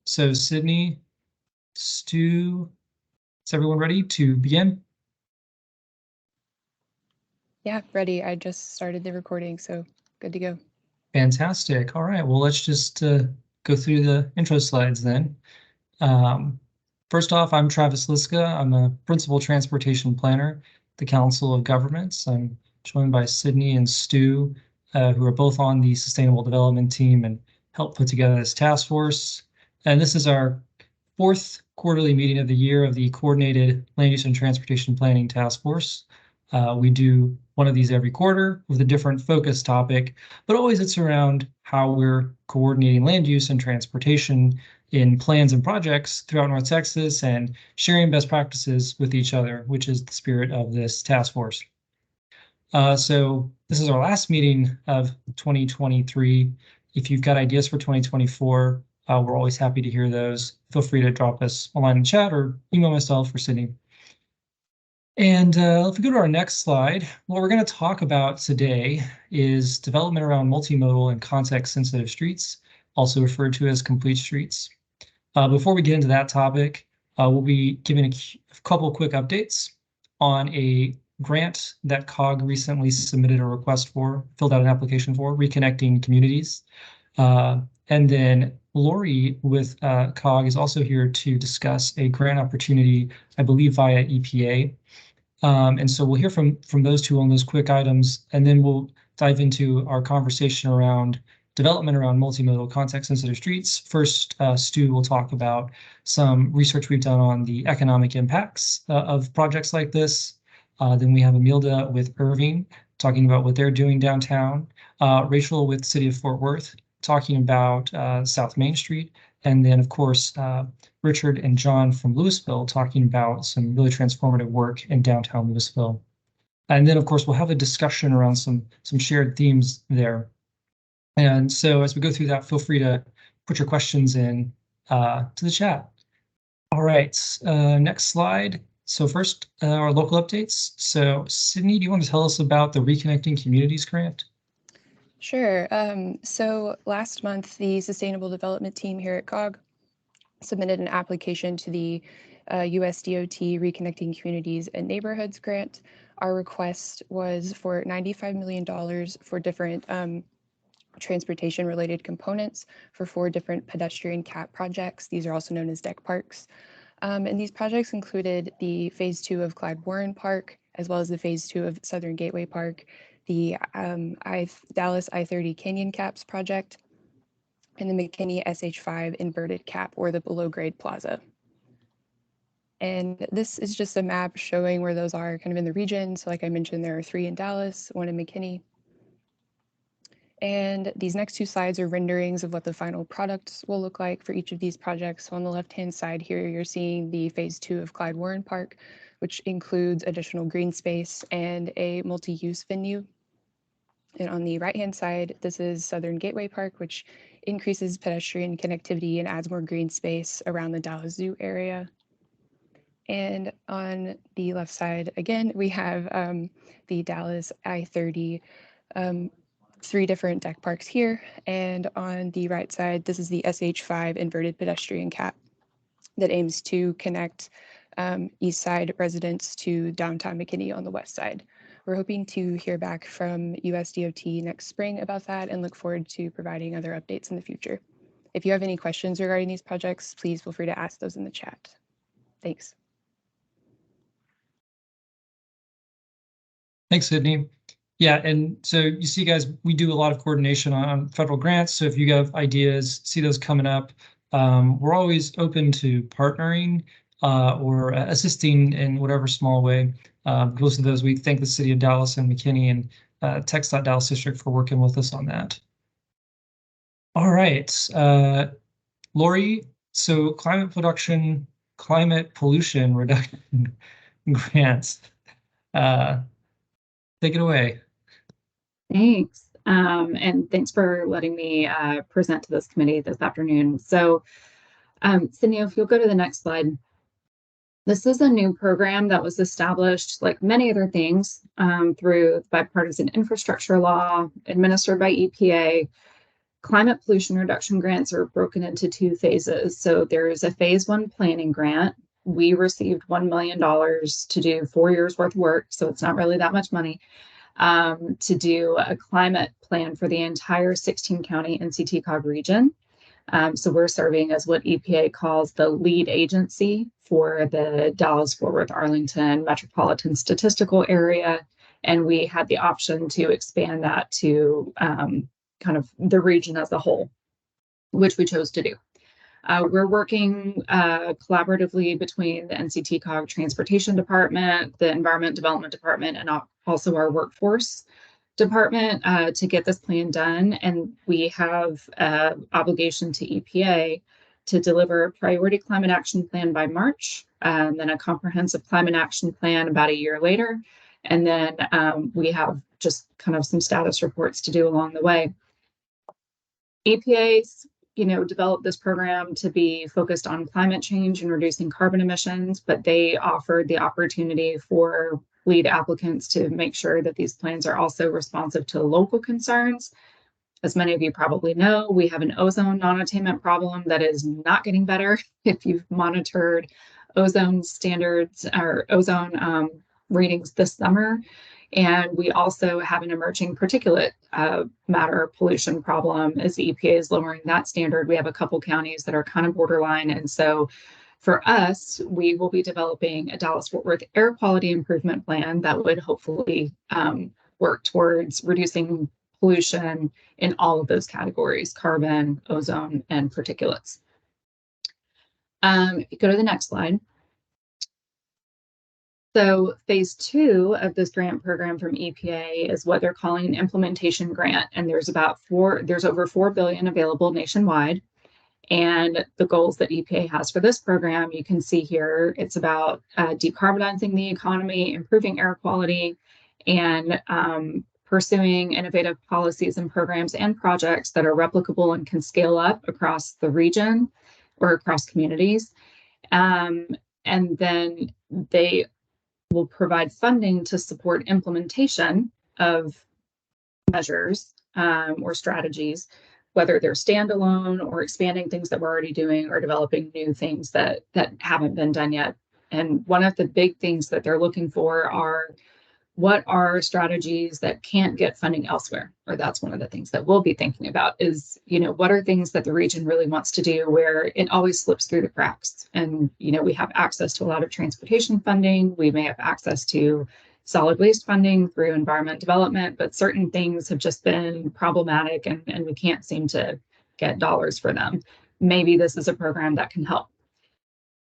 So Sydney, Stu, is everyone ready to begin? Yeah, ready. I just started the recording, so good to go. Fantastic. All right, well, let's just go through the intro slides then. First off, I'm Travis Liska. I'm a Principal Transportation Planner at the Council of Governments. I'm joined by Sydney and Stu, who are both on the Sustainable Development team and help put together this task force. And this is our fourth quarterly meeting of the year of the Coordinated Land Use and Transportation Planning Task Force. We do one of these every quarter with a different focus topic, but always it's around how we're coordinating land use and transportation in plans and projects throughout North Texas and sharing best practices with each other, which is the spirit of this task force. So this is our last meeting of 2023. If you've got ideas for 2024, we're always happy to hear those. Feel free to drop us a line in chat or email myself or Sydney. And if we go to our next slide, what we're going to talk about today is development around multimodal and context-sensitive streets, also referred to as complete streets. Before we get into that topic, we'll be giving a couple quick updates on a grant that COG recently submitted a request for, filled out an application for, Reconnecting Communities. And then Lori with COG is also here to discuss a grant opportunity, I believe via EPA. And so we'll hear from those two on those quick items, and then we'll dive into our conversation around development around multimodal context-sensitive streets. First, Stu will talk about some research we've done on the economic impacts of projects like this. Then we have Emilda with Irving talking about what they're doing downtown. Rachel with City of Fort Worth talking about South Main Street. And then, of course, Richard and John from Louisville talking about some really transformative work in downtown Louisville. And then, of course, we'll have a discussion around some shared themes there. And so as we go through that, feel free to put your questions in to the chat. All right, next slide. So first, our local updates. So Sydney, do you want to tell us about the Reconnecting Communities grant? Sure. So last month, the Sustainable Development team here at COG submitted an application to the USDOT Reconnecting Communities and Neighborhoods grant. Our request was for $95 million for different transportation-related components for 4 different pedestrian CAP projects. These are also known as DEC parks. And these projects included the Phase 2 of Clyde Warren Park, as well as the Phase 2 of Southern Gateway Park, the Dallas I-30 Canyon Caps project, and the McKinney SH5 inverted cap, or the below-grade plaza. And this is just a map showing where those are kind of in the region. So like I mentioned, there are 3 in Dallas, 1 in McKinney. And these next 2 slides are renderings of what the final products will look like for each of these projects. So on the left-hand side here, you're seeing the Phase 2 of Clyde Warren Park, which includes additional green space and a multi-use venue. And on the right-hand side, this is Southern Gateway Park, which increases pedestrian connectivity and adds more green space around the Dallas Zoo area. And on the left side, again, we have the Dallas I-30 3 different DEC parks here. And on the right side, this is the SH5 inverted pedestrian cap that aims to connect East Side residents to downtown McKinney on the west side. We're hoping to hear back from USDOT next spring about that and look forward to providing other updates in the future. If you have any questions regarding these projects, please feel free to ask those in the chat. Thanks. Thanks, Sydney. Yeah, and so you see, guys, we do a lot of coordination on federal grants. So if you have ideas, see those coming up, we're always open to partnering or assisting in whatever small way. Most of those, we thank the city of Dallas and McKinney and Dallas District for working with us on that. All right, Lori, so climate pollution reduction grants. Take it away. Thanks. And thanks for letting me present to this committee this afternoon. So, Sydney, if you'll go to the next slide. This is a new program that was established, like many other things, through the bipartisan infrastructure law administered by EPA. Climate pollution reduction grants are broken into 2 phases. So there's a phase 1 planning grant. We received $1 million to do 4 years worth of work, so it's not really that much money, to do a climate plan for the entire 16 county NCTCOG region. So we're serving as what EPA calls the lead agency for the Dallas-Fort Worth-Arlington metropolitan statistical area. And we had the option to expand that to kind of the region as a whole, which we chose to do. We're working collaboratively between the NCTCOG Transportation Department, the Environment Development Department, and also our Workforce Department to get this plan done. And we have an obligation to EPA to deliver a priority climate action plan by March, then a comprehensive climate action plan about a year later. And then we have just kind of some status reports to do along the way. EPA's developed this program to be focused on climate change and reducing carbon emissions, but they offered the opportunity for lead applicants to make sure that these plans are also responsive to local concerns. As many of you probably know, we have an ozone non-attainment problem that is not getting better. If you've monitored ozone standards or ozone readings this summer, and we also have an emerging particulate matter pollution problem as the EPA is lowering that standard. We have a couple counties that are kind of borderline. And so for us, we will be developing a Dallas-Fort Worth air quality improvement plan that would hopefully work towards reducing pollution in all of those categories: carbon, ozone, and particulates. If you go to the next slide. So phase 2 of this grant program from EPA is what they're calling an implementation grant. And there's over $4 billion available nationwide. And the goals that EPA has for this program, you can see here, it's about decarbonizing the economy, improving air quality, and pursuing innovative policies and programs and projects that are replicable and can scale up across the region or across communities. And then they will provide funding to support implementation of measures or strategies, whether they're standalone or expanding things that we're already doing or developing new things that haven't been done yet. And one of the big things that they're looking for are what are strategies that can't get funding elsewhere? Or that's one of the things that we'll be thinking about is, what are things that the region really wants to do where it always slips through the cracks? And, we have access to a lot of transportation funding. We may have access to solid waste funding through environment development, but certain things have just been problematic and we can't seem to get dollars for them. Maybe this is a program that can help.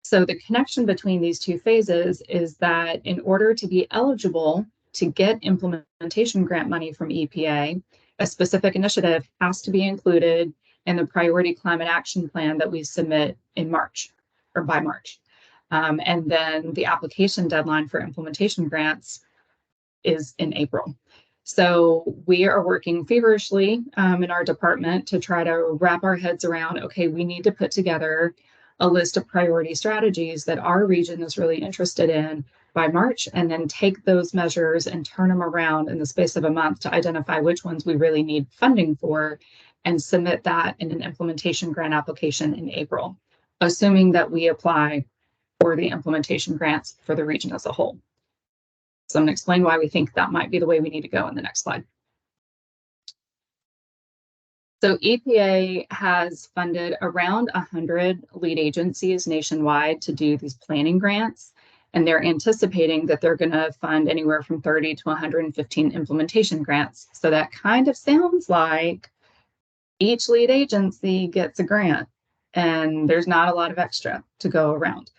So the connection between these 2 phases is that in order to be eligible to get implementation grant money from EPA, a specific initiative has to be included in the priority climate action plan that we submit in March or by March. And then the application deadline for implementation grants is in April. So we are working feverishly in our department to try to wrap our heads around, okay, we need to put together a list of priority strategies that our region is really interested in by March, and then take those measures and turn them around in the space of a month to identify which ones we really need funding for and submit that in an implementation grant application in April, assuming that we apply for the implementation grants for the region as a whole. So I'm going to explain why we think that might be the way we need to go in the next slide. So EPA has funded around 100 lead agencies nationwide to do these planning grants, and they're anticipating that they're going to fund anywhere from 30 to 115 implementation grants. So that kind of sounds like each lead agency gets a grant, and there's not a lot of extra to go around.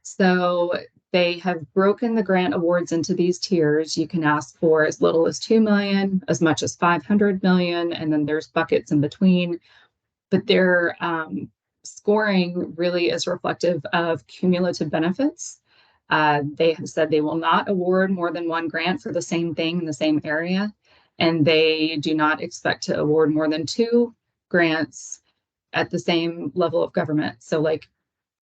So they have broken the grant awards into these tiers. You can ask for as little as $2 million, as much as $500 million, and then there's buckets in between. But their scoring really is reflective of cumulative benefits. They have said they will not award more than 1 grant for the same thing in the same area, and they do not expect to award more than 2 grants at the same level of government. So like,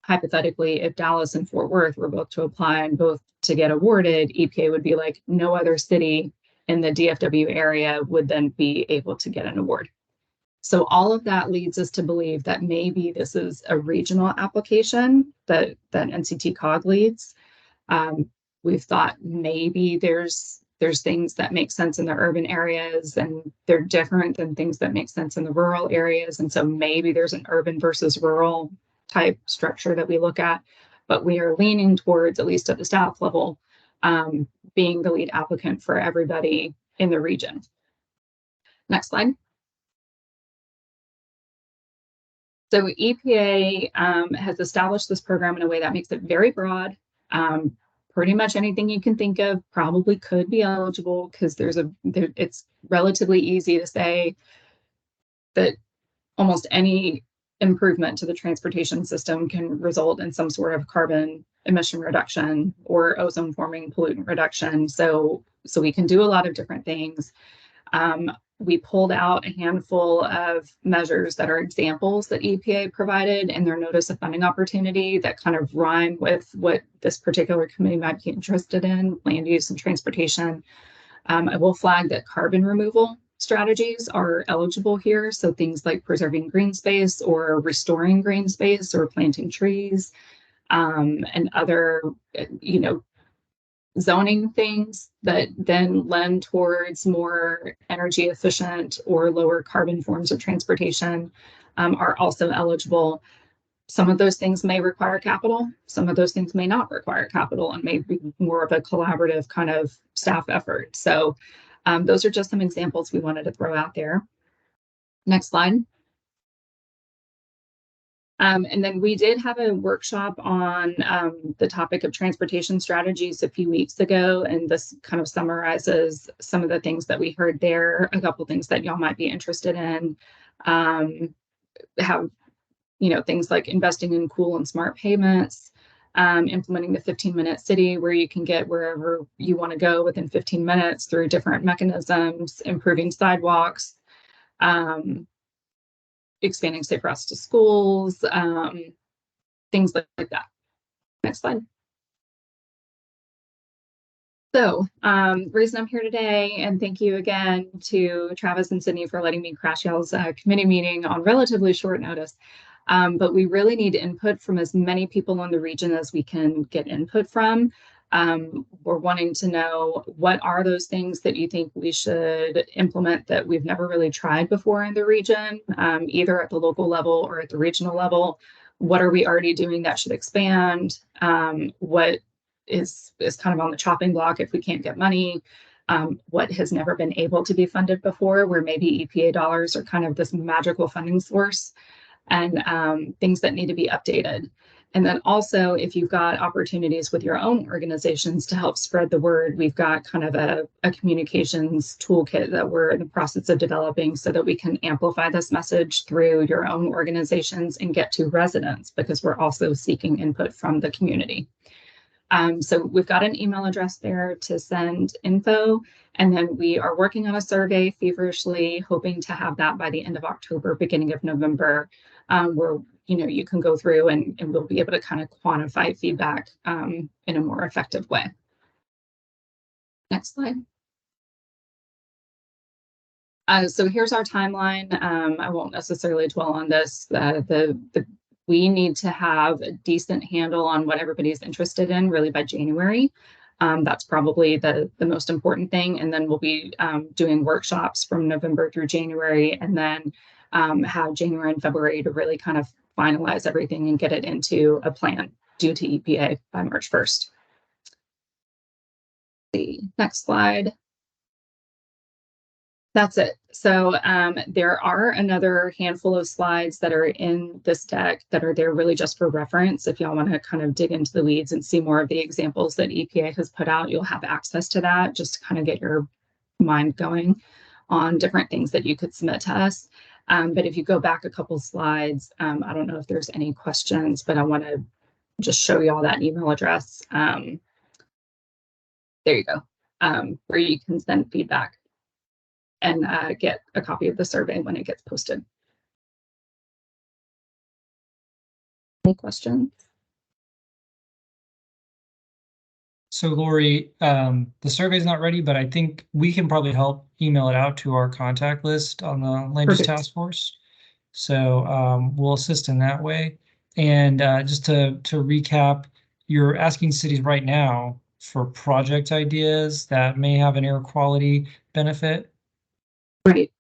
hypothetically, if Dallas and Fort Worth were both to apply and both to get awarded, EPA would be like, no other city in the DFW area would then be able to get an award. So all of that leads us to believe that maybe this is a regional application that NCT COG leads. We've thought maybe there's things that make sense in the urban areas and they're different than things that make sense in the rural areas. And so maybe there's an urban versus rural type structure that we look at, but we are leaning towards, at least at the staff level, being the lead applicant for everybody in the region. Next slide. So EPA has established this program in a way that makes it very broad. Pretty much anything you can think of probably could be eligible because it's relatively easy to say that almost any improvement to the transportation system can result in some sort of carbon emission reduction or ozone forming pollutant reduction. So we can do a lot of different things. We pulled out a handful of measures that are examples that EPA provided in their notice of funding opportunity that kind of rhyme with what this particular committee might be interested in, land use and transportation. I will flag that carbon removal strategies are eligible here. So things like preserving green space or restoring green space or planting trees, and other, zoning things that then lend towards more energy efficient or lower carbon forms of transportation are also eligible. Some of those things may require capital. Some of those things may not require capital and may be more of a collaborative kind of staff effort. So those are just some examples we wanted to throw out there. Next slide. And then we did have a workshop on the topic of transportation strategies a few weeks ago, and this kind of summarizes some of the things that we heard there, a couple things that y'all might be interested in. Have, things like investing in cool and smart payments, implementing the 15-minute city where you can get wherever you want to go within 15 minutes through different mechanisms, improving sidewalks, expanding safe routes to schools, things like that. Next slide. So reason I'm here today, and thank you again to Travis and Sydney for letting me crash y'all's committee meeting on relatively short notice. But we really need input from as many people in the region as we can get input from. We're wanting to know what are those things that you think we should implement that we've never really tried before in the region, either at the local level or at the regional level. What are we already doing that should expand? What is kind of on the chopping block if we can't get money? What has never been able to be funded before, where maybe EPA dollars are kind of this magical funding source, and things that need to be updated. And then also, if you've got opportunities with your own organizations to help spread the word, we've got kind of a communications toolkit that we're in the process of developing so that we can amplify this message through your own organizations and get to residents, because we're also seeking input from the community. So we've got an email address there to send info, and then we are working on a survey feverishly, hoping to have that by the end of October, beginning of November, where you can go through and we'll be able to kind of quantify feedback in a more effective way. Next slide. So here's our timeline. I won't necessarily dwell on this. We need to have a decent handle on what everybody's interested in really by January. That's probably the most important thing. And then we'll be doing workshops from November through January, and then have January and February to really kind of finalize everything and get it into a plan due to EPA by March 1st. The next slide. That's it. So there are another handful of slides that are in this deck that are there really just for reference. If y'all want to kind of dig into the weeds and see more of the examples that EPA has put out, you'll have access to that just to kind of get your mind going on different things that you could submit to us. But if you go back a couple slides, I don't know if there's any questions, but I want to just show you all that email address. There you go, where you can send feedback and get a copy of the survey when it gets posted. Any questions? So Lori, the survey's not ready, but I think we can probably help email it out to our contact list on the Land Use Perfect. Task Force. So we'll assist in that way. And just to recap, you're asking cities right now for project ideas that may have an air quality benefit. Right.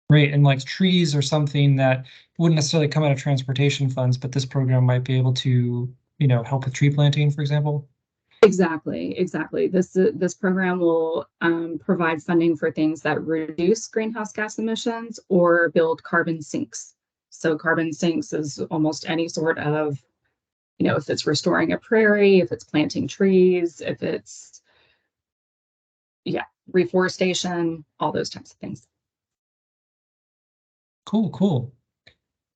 Right, and like trees or something that wouldn't necessarily come out of transportation funds, but this program might be able to, help with tree planting, for example. Exactly. This program will provide funding for things that reduce greenhouse gas emissions or build carbon sinks. So carbon sinks is almost any sort of, if it's restoring a prairie, if it's planting trees, if it's, reforestation, all those types of things. Cool.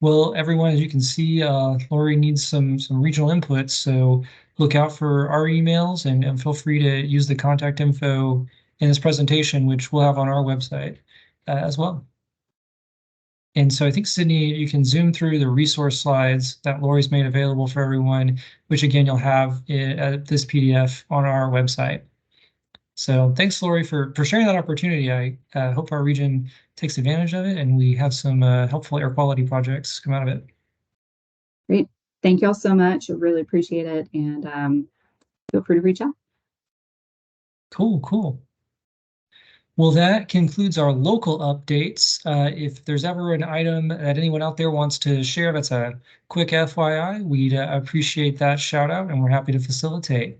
Well, everyone, as you can see, Lori needs some regional input, so look out for our emails and feel free to use the contact info in this presentation, which we'll have on our website as well. And so I think, Sydney, you can zoom through the resource slides that Lori's made available for everyone, which again, you'll have this PDF on our website. So thanks, Lori, for sharing that opportunity. I hope our region takes advantage of it and we have some helpful air quality projects come out of it. Great. Thank you all so much. I really appreciate it. And feel free to reach out. Cool. Well, that concludes our local updates. If there's ever an item that anyone out there wants to share that's a quick FYI, we'd appreciate that shout out and we're happy to facilitate.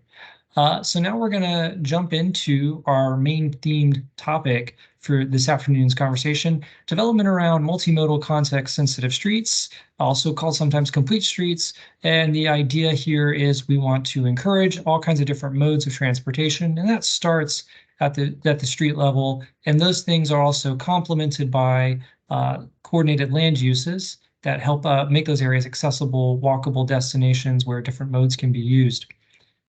So now we're going to jump into our main themed topic for this afternoon's conversation, development around multimodal context-sensitive streets, also called sometimes complete streets. And the idea here is we want to encourage all kinds of different modes of transportation, and that starts at the street level. And those things are also complemented by coordinated land uses that help make those areas accessible, walkable destinations where different modes can be used.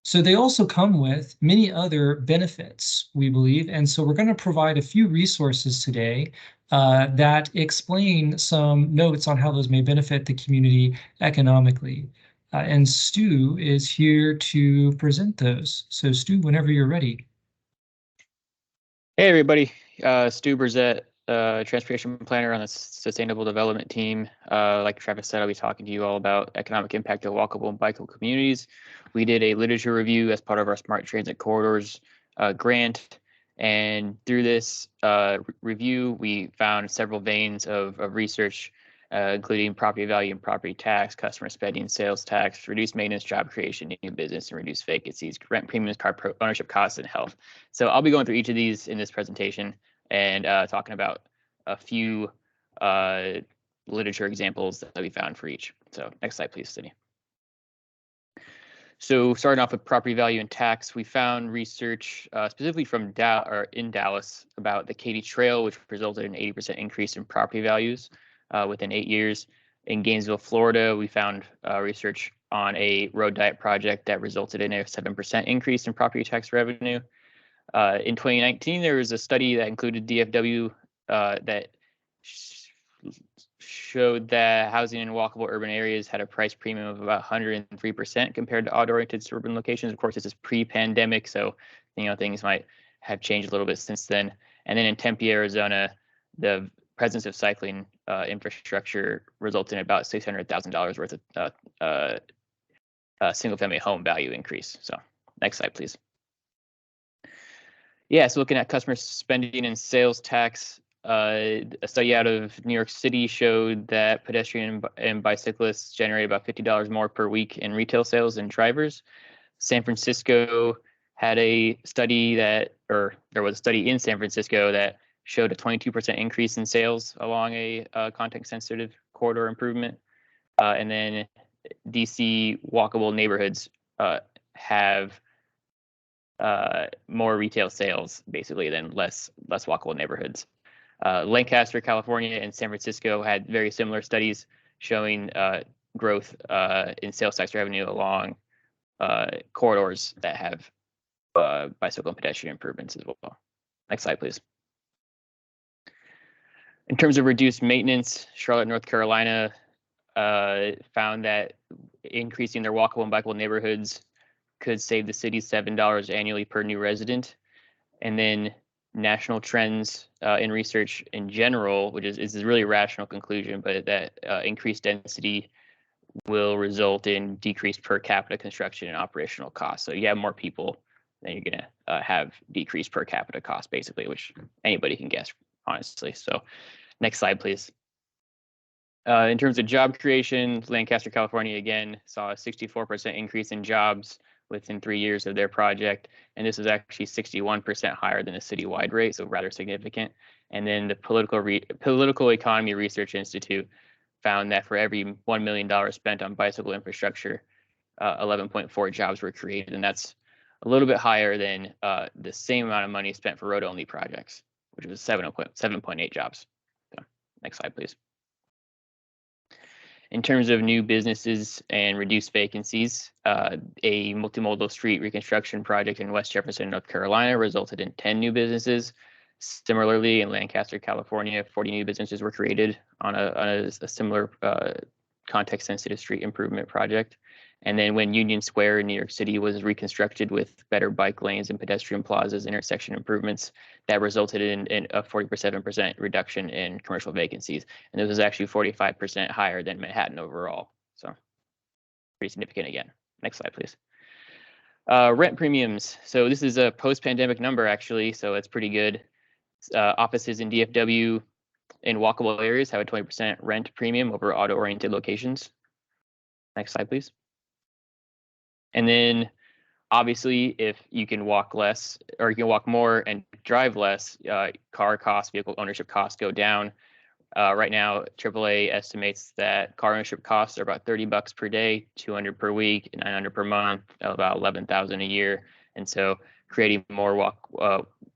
So they also come with many other benefits, we believe. And so we're going to provide a few resources today that explain some notes on how those may benefit the community economically. And Stu is here to present those. So Stu, whenever you're ready. Hey everybody, Stu Brzett, transportation planner on the Sustainable Development Team. Like Travis said, I'll be talking to you all about economic impact of walkable and bikeable communities. We did a literature review as part of our Smart Transit Corridors grant, and through this review, we found several veins of research, including property value and property tax, customer spending, sales tax, reduced maintenance, job creation, new business, and reduced vacancies, rent premiums, car ownership costs, and health. So I'll be going through each of these in this presentation and talking about a few literature examples that we found for each. So next slide, please, Sydney. So starting off with property value and tax, we found research specifically from in Dallas about the Katy Trail, which resulted in an 80% increase in property values within 8 years. In Gainesville, Florida, we found research on a road diet project that resulted in a 7% increase in property tax revenue. In 2019, there was a study that included DFW that showed that housing in walkable urban areas had a price premium of about 103% compared to auto-oriented suburban locations. Of course, this is pre-pandemic, so things might have changed a little bit since then. And then in Tempe, Arizona, the presence of cycling infrastructure resulted in about $600,000 worth of single-family home value increase. So next slide, please. Yeah, so looking at customer spending and sales tax, a study out of New York City showed that pedestrian and bicyclists generate about $50 more per week in retail sales than drivers. San Francisco had a study there was a study in San Francisco that showed a 22% increase in sales along a context-sensitive corridor improvement. And then DC walkable neighborhoods have more retail sales basically than less walkable neighborhoods. Lancaster, California, and San Francisco had very similar studies showing growth in sales tax revenue along corridors that have bicycle and pedestrian improvements as well. Next slide, please. In terms of reduced maintenance, Charlotte, North Carolina found that increasing their walkable and bikeable neighborhoods could save the city $7 annually per new resident. And then national trends in research in general, which is a really rational conclusion, but that increased density will result in decreased per capita construction and operational costs. So you have more people, then you're going to have decreased per capita costs, basically, which anybody can guess, honestly. So next slide, please. In terms of job creation, Lancaster, California, again, saw a 64% increase in jobs within 3 years of their project. And this is actually 61% higher than the citywide rate, so rather significant. And then the Political Economy Research Institute found that for every $1 million spent on bicycle infrastructure, 11.4 jobs were created. And that's a little bit higher than the same amount of money spent for road-only projects, which was 7.8 jobs. So, next slide, please. In terms of new businesses and reduced vacancies, a multimodal street reconstruction project in West Jefferson, North Carolina resulted in 10 new businesses. Similarly, in Lancaster, California, 40 new businesses were created on a similar context-sensitive street improvement project. And then when Union Square in New York City was reconstructed with better bike lanes and pedestrian plazas, intersection improvements, that resulted in a 47% reduction in commercial vacancies. And this was actually 45% higher than Manhattan overall. So pretty significant again. Next slide, please. Rent premiums. So this is a post-pandemic number, actually, so it's pretty good. Offices in DFW in walkable areas have a 20% rent premium over auto-oriented locations. Next slide, please. And then obviously, if you can walk less or you can walk more and drive less, car costs, vehicle ownership costs go down. Right now, AAA estimates that car ownership costs are about $30 per day, $200 per week, $900 per month, about $11,000 a year. And so creating more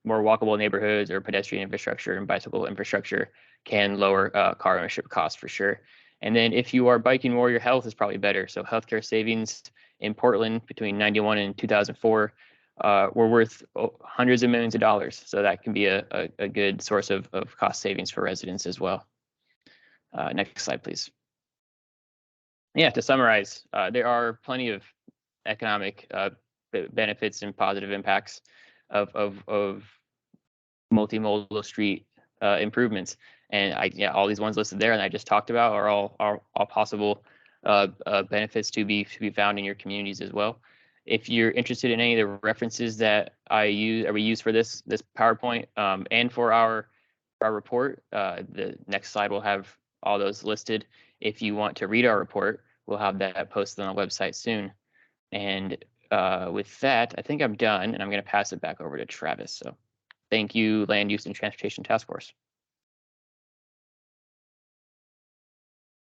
walkable neighborhoods or pedestrian infrastructure and bicycle infrastructure can lower car ownership costs for sure. And then if you are biking more, your health is probably better. So healthcare savings in Portland between 91 and 2004 were worth hundreds of millions of dollars. So that can be a good source of cost savings for residents as well. Next slide, please. Yeah, to summarize, there are plenty of economic benefits and positive impacts of multimodal street improvements. And all these ones listed there and I just talked about are all possible benefits to be found in your communities as well. If you're interested in any of the references that we use for this PowerPoint and for our report, the next slide will have all those listed. If you want to read our report, we'll have that posted on the website soon. And with that, I think I'm done, and I'm going to pass it back over to Travis. So thank you, Land Use and Transportation Task Force.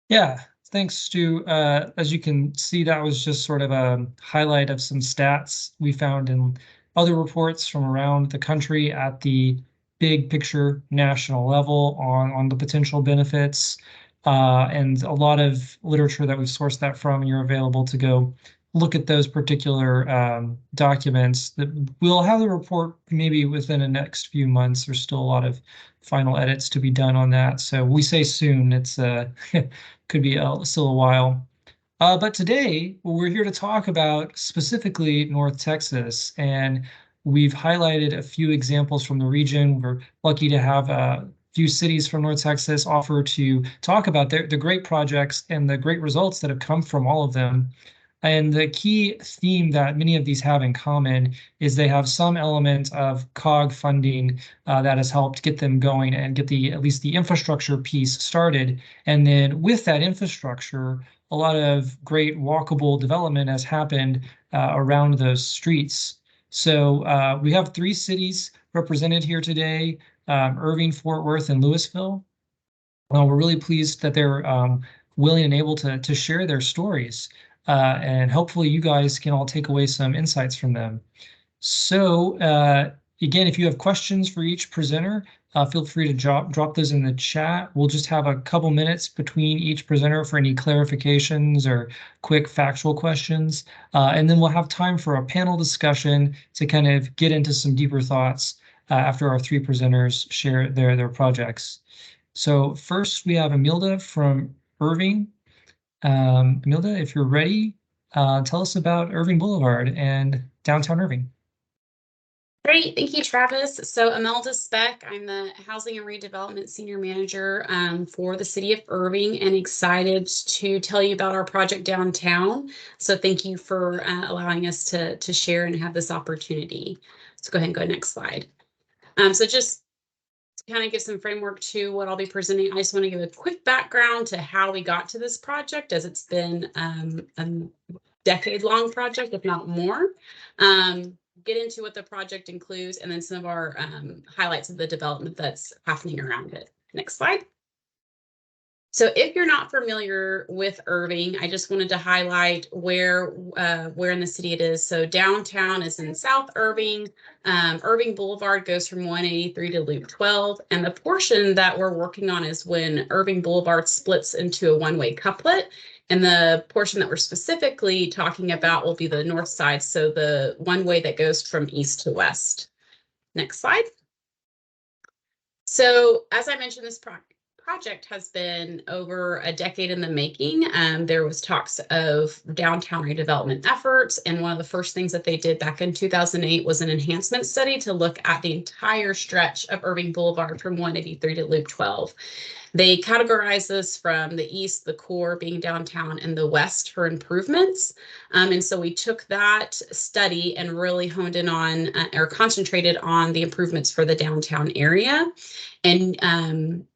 Yeah, thanks, Stu. As you can see, that was just sort of a highlight of some stats we found in other reports from around the country at the big picture national level on the potential benefits, and a lot of literature that we've sourced that from, and you're available to go look at those particular documents. That we'll have the report maybe within the next few months. There's still a lot of final edits to be done on that. So we say soon, it's could be still a while. But today we're here to talk about specifically North Texas, and we've highlighted a few examples from the region. We're lucky to have a few cities from North Texas offer to talk about the great projects and the great results that have come from all of them. And the key theme that many of these have in common is they have some element of COG funding that has helped get them going and get at least the infrastructure piece started. And then with that infrastructure, a lot of great walkable development has happened around those streets. So we have 3 cities represented here today, Irving, Fort Worth, and Louisville. We're really pleased that they're willing and able to share their stories. And hopefully you guys can all take away some insights from them. So again, if you have questions for each presenter, feel free to drop those in the chat. We'll just have a couple minutes between each presenter for any clarifications or quick factual questions. And then we'll have time for a panel discussion to kind of get into some deeper thoughts after our 3 presenters share their projects. So first we have Emilda from Irving. Emilda, if you're ready, Tell us about Irving Boulevard and downtown Irving. Great, thank you, Travis. So Imelda Speck, I'm the Housing and Redevelopment Senior Manager for the City of Irving, and excited to tell you about our project downtown. So thank you for allowing us to share and have this opportunity. Let's go ahead and go next slide. So just to kind of give some framework to what I'll be presenting, I just want to give a quick background to how we got to this project, as it's been a decade-long project, if not more. Get into what the project includes, and then some of our highlights of the development that's happening around it. Next slide. So if you're not familiar with Irving, I just wanted to highlight where in the city it is. So downtown is in South Irving. Irving Boulevard goes from 183 to Loop 12. And the portion that we're working on is when Irving Boulevard splits into a one-way couplet. And the portion that we're specifically talking about will be the north side. So the one way that goes from east to west. Next slide. So as I mentioned, this project has been over a decade in the making. There was talks of downtown redevelopment efforts, and one of the first things that they did back in 2008 was an enhancement study to look at the entire stretch of Irving Boulevard from 183 to Loop 12. They categorize this from the east, the core being downtown, and the west for improvements. And so we took that study and really honed in on or concentrated on the improvements for the downtown area. And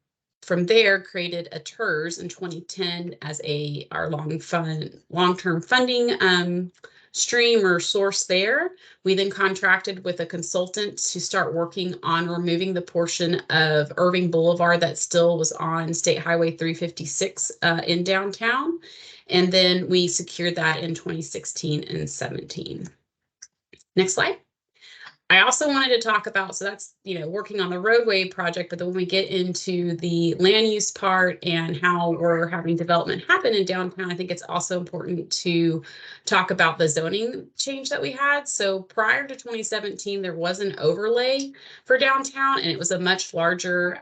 from there, created a TERS in 2010 as our long-term funding stream or source there. We then contracted with a consultant to start working on removing the portion of Irving Boulevard that still was on State Highway 356 in downtown. And then we secured that in 2016 and 17. Next slide. I also wanted to talk about, so that's, working on the roadway project, but then when we get into the land use part and how we're having development happen in downtown, I think it's also important to talk about the zoning change that we had. So prior to 2017, there was an overlay for downtown, and it was a much larger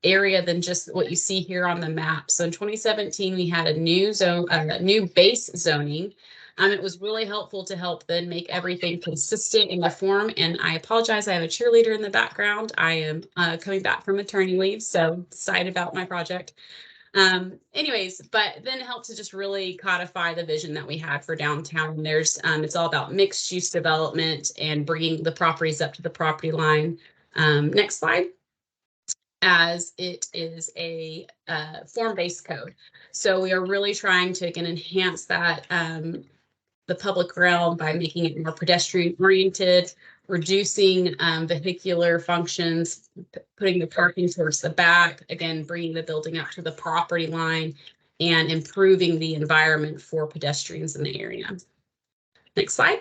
area than just what you see here on the map. So in 2017, we had a new zone, new base zoning. It was really helpful to help then make everything consistent in the form. And I apologize, I have a cheerleader in the background. I am coming back from maternity leave, so excited about my project. Anyways, but then it helped to just really codify the vision that we had for downtown. There's it's all about mixed use development and bringing the properties up to the property line. Next slide. As it is a form-based code. So we are really trying to, again, enhance that the public realm by making it more pedestrian oriented, reducing vehicular functions, putting the parking towards the back, again, bringing the building up to the property line, and improving the environment for pedestrians in the area. Next slide.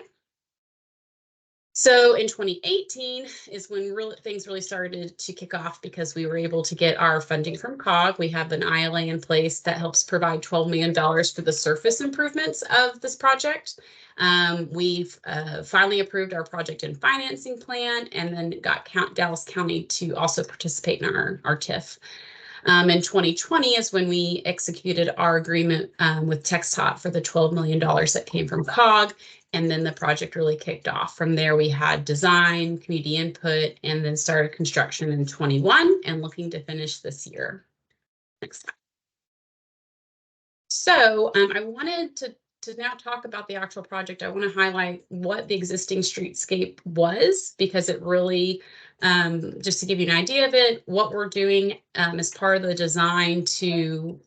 So in 2018 is when things really started to kick off, because we were able to get our funding from COG. We have an ILA in place that helps provide $12 million for the surface improvements of this project. We've finally approved our project and financing plan, and then got Dallas County to also participate in our TIF. In 2020 is when we executed our agreement with TxDOT for the $12 million that came from COG. And then the project really kicked off. From there, we had design, community input, and then started construction in 21 and looking to finish this year. Next slide. So I wanted to now talk about the actual project. I want to highlight what the existing streetscape was, because it really, just to give you an idea of it, what we're doing as part of the design to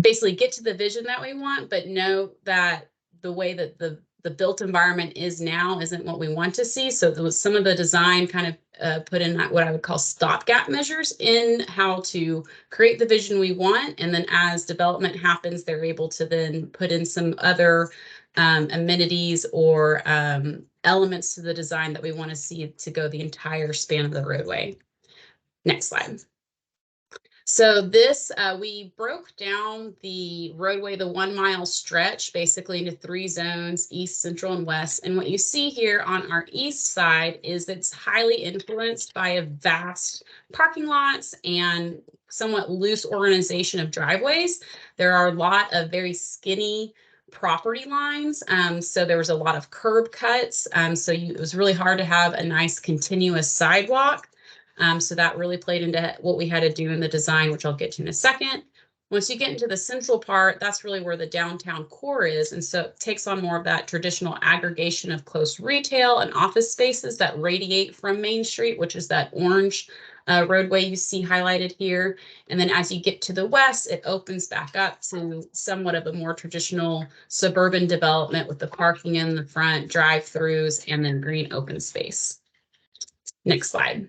basically get to the vision that we want, but know that the way that the built environment is now isn't what we want to see. So there was some of the design kind of put in what I would call stopgap measures in how to create the vision we want. And then as development happens, they're able to then put in some other amenities or elements to the design that we want to see to go the entire span of the roadway. Next slide. So this, we broke down the roadway, the 1 mile stretch, basically into 3 zones, east, central, and west. And what you see here on our east side is it's highly influenced by a vast parking lots and somewhat loose organization of driveways. There are a lot of very skinny property lines. So there was a lot of curb cuts. It was really hard to have a nice continuous sidewalk. So that really played into what we had to do in the design, which I'll get to in a second. Once you get into the central part, that's really where the downtown core is. And so it takes on more of that traditional aggregation of close retail and office spaces that radiate from Main Street, which is that orange roadway you see highlighted here. And then as you get to the west, it opens back up to somewhat of a more traditional suburban development with the parking in the front, drive-throughs, and then green open space. Next slide.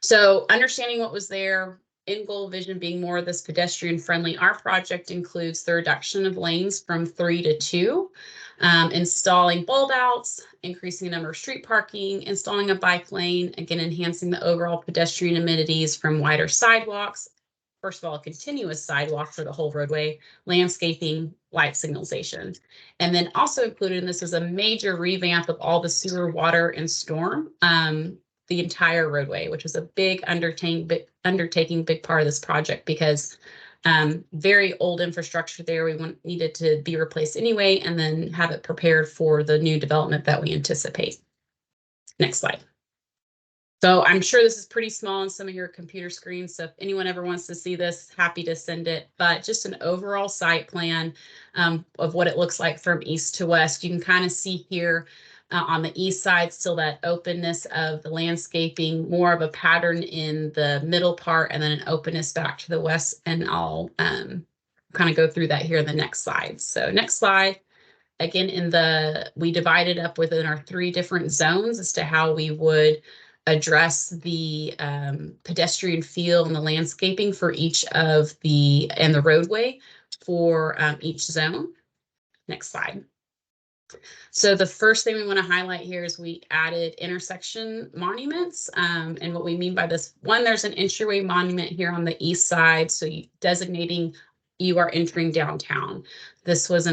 So understanding what was there, end goal vision being more of this pedestrian friendly, our project includes the reduction of lanes from 3 to 2, installing bulb outs, increasing the number of street parking, installing a bike lane, again, enhancing the overall pedestrian amenities from wider sidewalks. First of all, a continuous sidewalk for the whole roadway, landscaping, light signalization. And then also included in this is a major revamp of all the sewer, water, and storm. The entire roadway, which was a big undertaking, big part of this project because very old infrastructure there. We needed to be replaced anyway, and then have it prepared for the new development that we anticipate. Next slide. So I'm sure this is pretty small on some of your computer screens. So if anyone ever wants to see this, happy to send it. But just an overall site plan of what it looks like from east to west. You can kind of see here on the east side, still that openness of the landscaping, more of a pattern in the middle part, and then an openness back to the west. And I'll kind of go through that here in the next slide. So next slide. Again, we divided up within our 3 different zones as to how we would address the pedestrian feel and the landscaping for each of the roadway for each zone. Next slide. So the first thing we want to highlight here is we added intersection monuments. And what we mean by this, one, there's an entryway monument here on the east side. So designating you are entering downtown. This was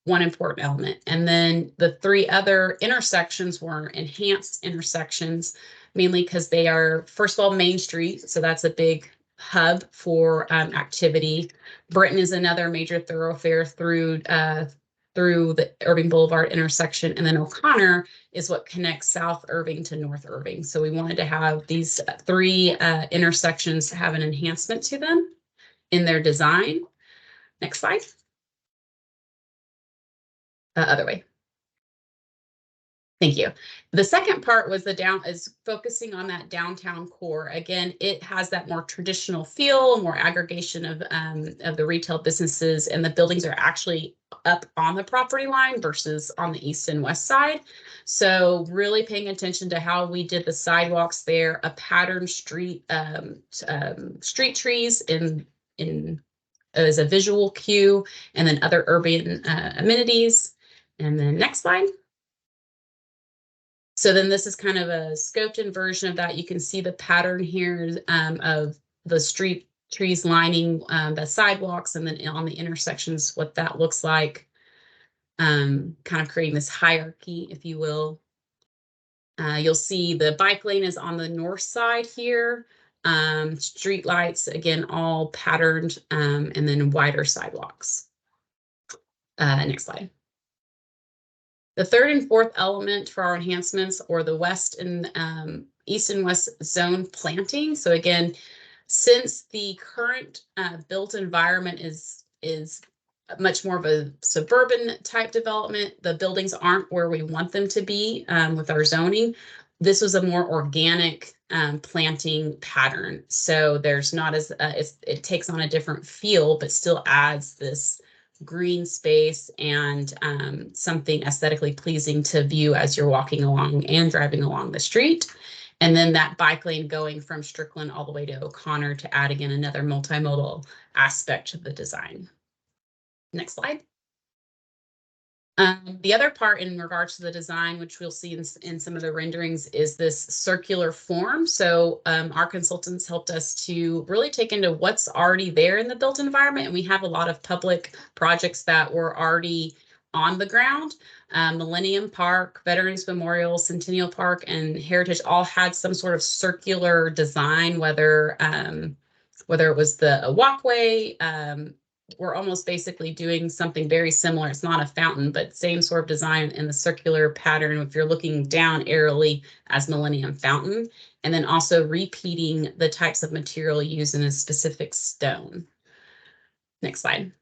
one important element. And then the 3 other intersections were enhanced intersections, mainly because they are, first of all, Main Street. So that's a big hub for activity. Britton is another major thoroughfare through the Irving Boulevard intersection. And then O'Connor is what connects South Irving to North Irving. So we wanted to have these 3 intersections have an enhancement to them in their design. Next slide. Other way. Thank you. The second part was is focusing on that downtown core. Again, it has that more traditional feel, more aggregation of the retail businesses, and the buildings are actually up on the property line versus on the east and west side. So really paying attention to how we did the sidewalks there, a patterned street trees as a visual cue, and then other urban amenities. And then next slide. So then this is kind of a scoped in version of that. You can see the pattern here of the street trees lining the sidewalks, and then on the intersections, what that looks like, kind of creating this hierarchy, if you will. You'll see the bike lane is on the north side here. Street lights, again, all patterned, and then wider sidewalks. Next slide. The third and fourth element for our enhancements, or the west and east and west zone planting. So again, since the current built environment is much more of a suburban type development, the buildings aren't where we want them to be with our zoning. This was a more organic planting pattern. So there's not as, it takes on a different feel, but still adds this green space and something aesthetically pleasing to view as you're walking along and driving along the street. And then that bike lane going from Strickland all the way to O'Connor to add again another multimodal aspect to the design. Next slide. The other part in regards to the design, which we'll see in some of the renderings, is this circular form. So our consultants helped us to really take into what's already there in the built environment. And we have a lot of public projects that were already on the ground. Millennium Park, Veterans Memorial, Centennial Park, and Heritage all had some sort of circular design, whether it was a walkway. We're almost basically doing something very similar. It's not a fountain, but same sort of design in the circular pattern. If you're looking down aerially as Millennium Fountain, and then also repeating the types of material used in a specific stone. Next slide.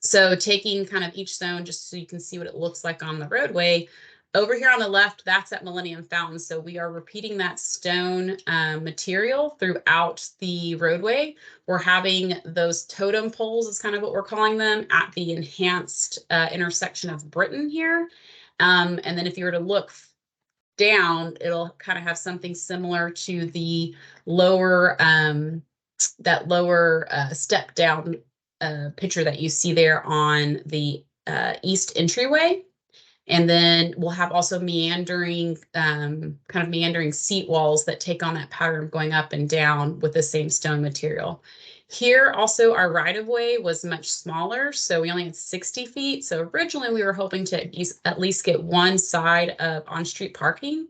So taking kind of each stone just so you can see what it looks like on the roadway. Over here on the left, that's at Millennium Fountain. So we are repeating that stone material throughout the roadway. We're having those totem poles is kind of what we're calling them at the enhanced intersection of Britton here. And then if you were to look down, it'll kind of have something similar to the lower, that lower step down picture that you see there on the east entryway. And then we'll have also meandering, kind of meandering seat walls that take on that pattern of going up and down with the same stone material. Here also our right-of-way was much smaller, so we only had 60 feet. So originally we were hoping to at least get one side of on-street parking.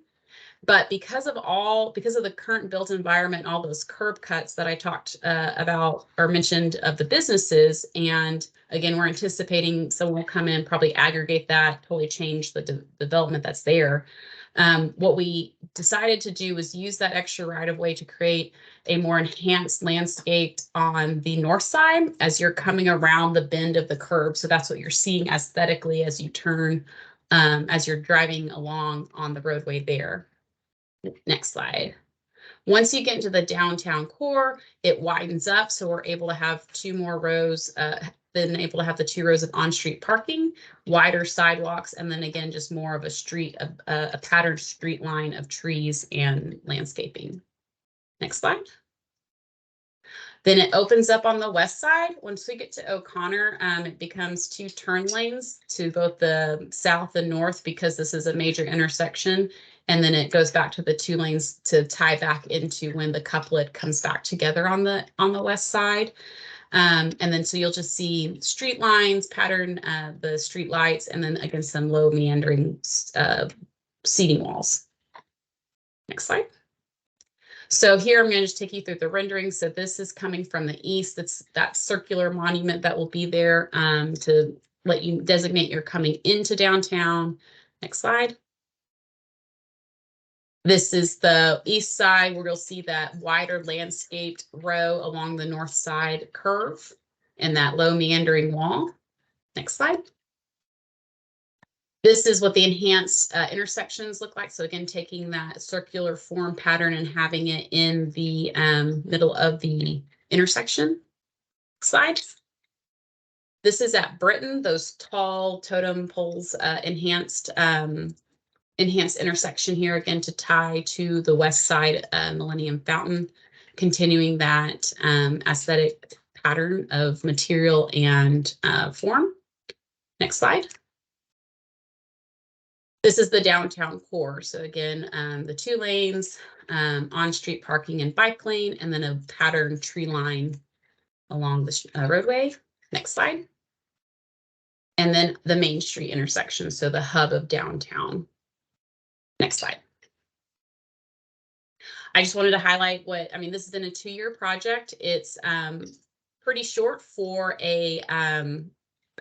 But because of the current built environment, all those curb cuts that I talked about or mentioned of the businesses, and again, we're anticipating someone will come in, probably aggregate that, totally change the development that's there. What we decided to do was use that extra right of way to create a more enhanced landscape on the north side as you're coming around the bend of the curb. So that's what you're seeing aesthetically as you turn, as you're driving along on the roadway there. Next slide. Once you get into the downtown core, it widens up. So we're able to have two more rows, then able to have the 2 rows of on-street parking, wider sidewalks, and then again, just more of a street, a patterned street line of trees and landscaping. Next slide. Then it opens up on the west side. Once we get to O'Connor, it becomes 2 turn lanes to both the south and north because this is a major intersection. And then it goes back to the 2 lanes to tie back into when the couplet comes back together on the west side. And then so you'll just see street lines, pattern the street lights, and then again some low meandering seating walls. Next slide. So here I'm going to just take you through the rendering. So this is coming from the east. That's that circular monument that will be there to let you designate you're coming into downtown. Next slide. This is the east side where you'll see that wider landscaped row along the north side curve and that low meandering wall. Next slide. This is what the enhanced intersections look like. So again, taking that circular form pattern and having it in the middle of the intersection. Slide. This is at Britton, those tall totem poles, enhanced intersection here again to tie to the west side Millennium Fountain, continuing that aesthetic pattern of material and form. Next slide. This is the downtown core. So again, the 2 lanes, on-street parking and bike lane, and then a patterned tree line along the roadway. Next slide. And then the Main Street intersection, so the hub of downtown. Next slide. I just wanted to highlight this has been a 2-year project. It's pretty short for a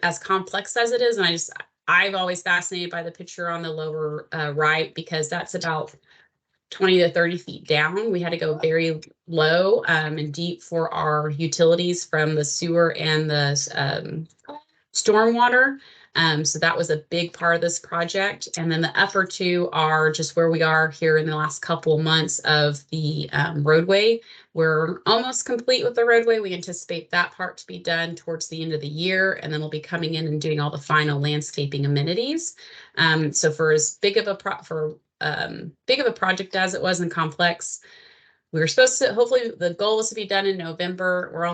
as complex as it is. And I've always fascinated by the picture on the lower right, because that's about 20 to 30 feet down. We had to go very low and deep for our utilities from the sewer and the stormwater. So that was a big part of this project. And then the upper 2 are just where we are here in the last couple of months of the roadway. We're almost complete with the roadway. We anticipate that part to be done towards the end of the year, and then we'll be coming in and doing all the final landscaping amenities. So for as big of a project as it was and complex, We were supposed to, hopefully the goal was to be done in November. We're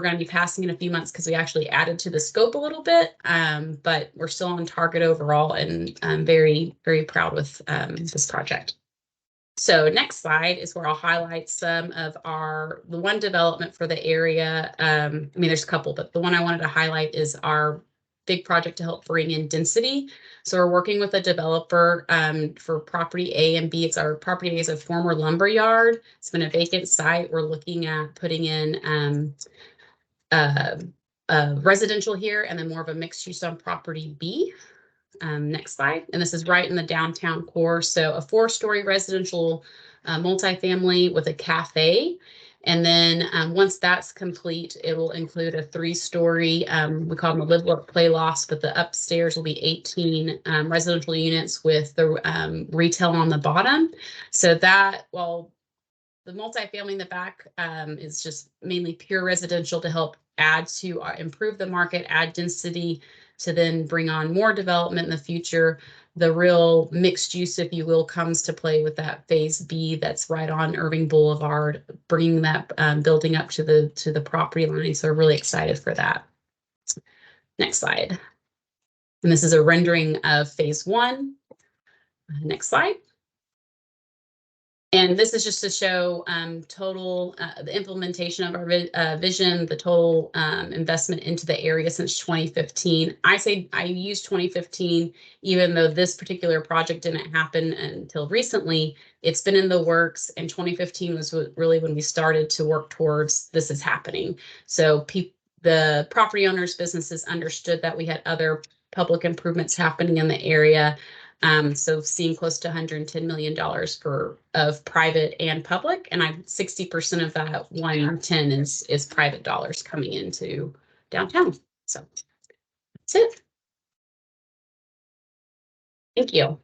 going to be passing in a few months because we actually added to the scope a little bit. But we're still on target overall, and I'm very, very proud with this project. So next slide is where I'll highlight some of the one development for the area. I mean, there's a couple, but the one I wanted to highlight is our big project to help bring in density. So we're working with a developer for property A and B. It's our property A is a former lumber yard. It's been a vacant site. We're looking at putting in residential here and then more of a mixed use on property B. Next slide. And this is right in the downtown core. So a 4-story residential multifamily with a cafe. And then once that's complete, it will include a 3-story, we call them a live, work, play loft, but the upstairs will be 18 residential units with the retail on the bottom. So that, well, the multifamily in the back is just mainly pure residential to help add to improve the market, add density to then bring on more development in the future. The real mixed use, if you will, comes to play with that phase B that's right on Irving Boulevard, bringing that building up to the property line. So we're really excited for that. Next slide. And this is a rendering of phase 1. Next slide. And this is just to show total the implementation of our vision, the total investment into the area since 2015. I say I use 2015, even though this particular project didn't happen until recently. It's been in the works, and 2015 was really when we started to work towards this is happening. So the property owners, businesses understood that we had other public improvements happening in the area. So seeing close to $110 million of private and public, and 60% of that 110 is private dollars coming into downtown. So that's it. Thank you.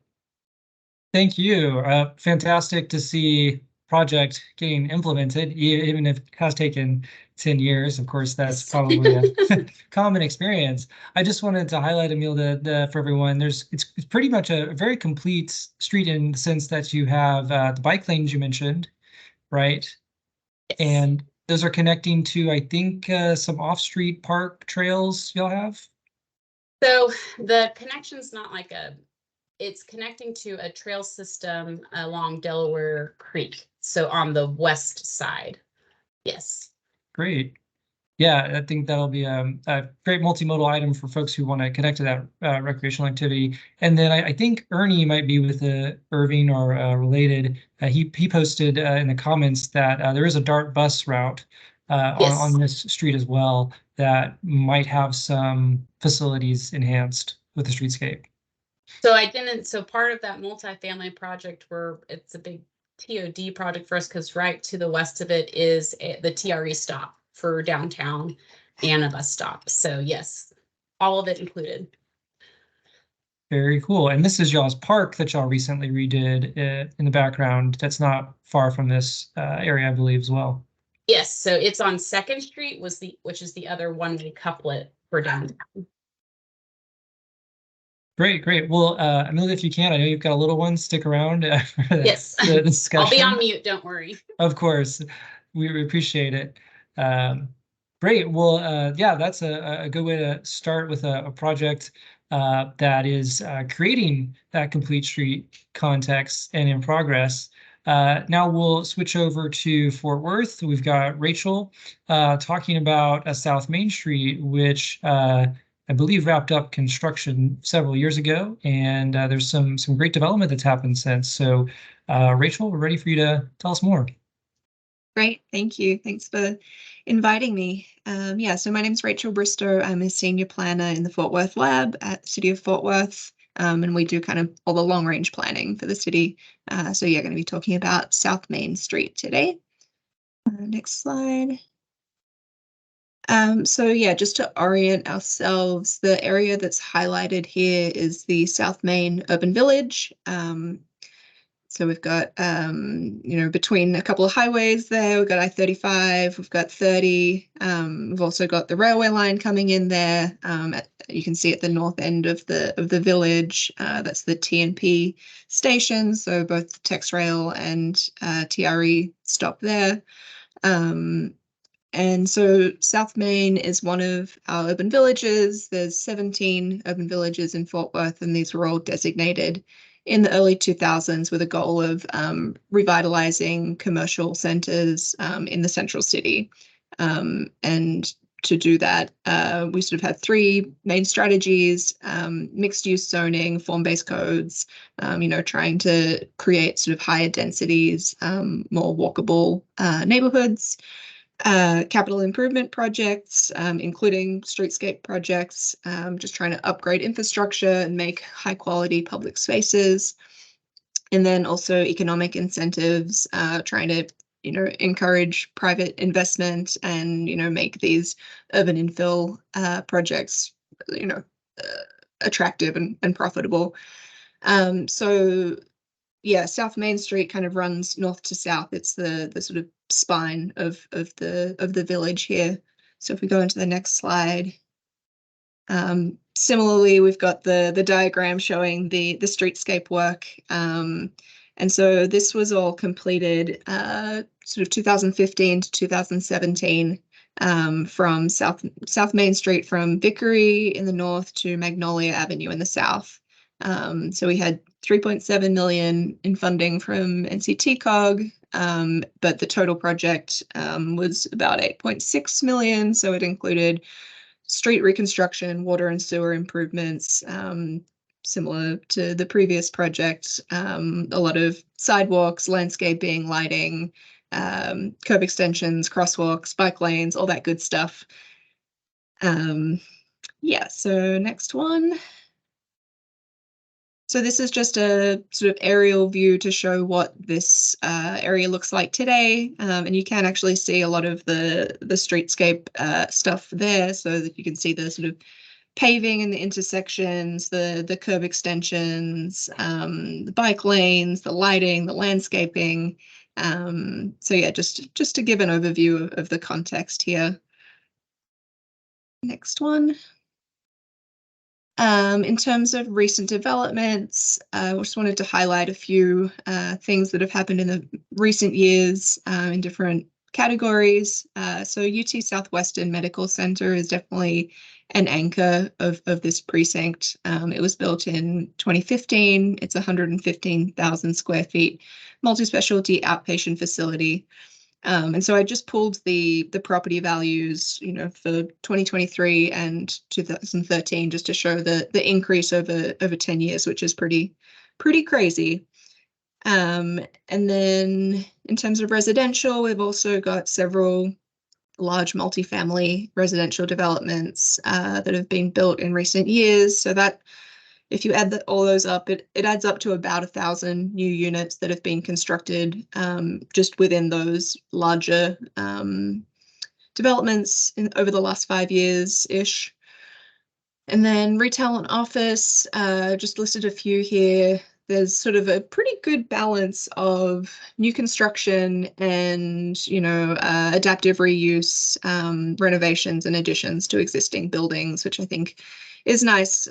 Thank you. Fantastic to see project getting implemented, even if it has taken 10 years. Of course, that's probably a common experience. I just wanted to highlight, Emil, that for everyone, it's pretty much a very complete street in the sense that you have the bike lanes you mentioned, right? Yes. And those are connecting to, I think, some off-street park trails y'all have? So the connection's not like it's connecting to a trail system along Delaware Creek. So on the west side. Yes. Great. Yeah, I think that'll be a great multimodal item for folks who want to connect to that recreational activity. And then I think Ernie might be with Irving or related. He posted in the comments that there is a DART bus route Yes. on this street as well that might have some facilities enhanced with the streetscape. So part of that multifamily project it's a big TOD project for us because right to the west of it is the TRE stop for downtown and a bus stop. So yes, all of it included. Very cool. And this is y'all's park that y'all recently redid in the background. That's not far from this area, I believe, as well. Yes, so it's on 2nd Street which is the other one-way couplet for downtown. Great, great. Well, Amelia, if you can, I know you've got a little one. Stick around for Yes. the discussion. I'll be on mute, don't worry. Of course, we appreciate it. Great. Well, yeah, that's a good way to start with a project that is creating that complete street context and in progress. Now we'll switch over to Fort Worth. We've got Rachel talking about South Main Street, which I believe wrapped up construction several years ago, and there's some great development that's happened since. So, Rachel, we're ready for you to tell us more. Great, thank you. Thanks for inviting me. Yeah, so my name's Rachel Bristow. I'm a senior planner in the Fort Worth lab at the City of Fort Worth, and we do kind of all the long-range planning for the city. So yeah, going to be talking about South Main Street today. Next slide. So yeah, just to orient ourselves, the area that's highlighted here is the South Main Urban Village. So we've got, between a couple of highways there, we've got I-35, we've got 30. We've also got the railway line coming in there. You can see at the north end of the village, that's the TNP station. So both TexRail and TRE stop there. And so South Main is one of our urban villages. There's 17 urban villages in Fort Worth, and these were all designated in the early 2000s with a goal of revitalizing commercial centers in the central city. And to do that, we sort of had three main strategies: mixed use zoning, form-based codes, trying to create sort of higher densities, more walkable neighborhoods. Capital improvement projects, including streetscape projects, just trying to upgrade infrastructure and make high quality public spaces. And then also economic incentives, trying to, encourage private investment and, make these urban infill projects, attractive and profitable. So yeah, South Main Street kind of runs north to south. It's the sort of spine of the village here. So if we go into the next slide, similarly, we've got the diagram showing the streetscape work. And so this was all completed sort of 2015 to 2017, from South Main Street, from Vickery in the north to Magnolia Avenue in the south. So we had 3.7 million in funding from NCTCOG, but the total project was about 8.6 million. So it included street reconstruction, water and sewer improvements, similar to the previous project, a lot of sidewalks, landscaping, lighting, curb extensions, crosswalks, bike lanes, all that good stuff. Yeah, so next one. So this is just a sort of aerial view to show what this area looks like today. And you can actually see a lot of the streetscape stuff there, so that you can see the sort of paving in the intersections, the curb extensions, the bike lanes, the lighting, the landscaping. So yeah, just to give an overview of the context here. Next one. In terms of recent developments, I just wanted to highlight a few things that have happened in the recent years in different categories. So UT Southwestern Medical Center is definitely an anchor of this precinct. It was built in 2015. It's 115,000 square feet, multi-specialty outpatient facility. And so I just pulled the property values, for 2023 and 2013, just to show the increase over 10 years, which is pretty crazy. And then in terms of residential, we've also got several large multifamily residential developments that have been built in recent years. So that, if you add all those up, it adds up to about 1,000 new units that have been constructed just within those larger developments over the last 5 years-ish. And then retail and office, just listed a few here. There's sort of a pretty good balance of new construction and, adaptive reuse, renovations and additions to existing buildings, which I think is nice.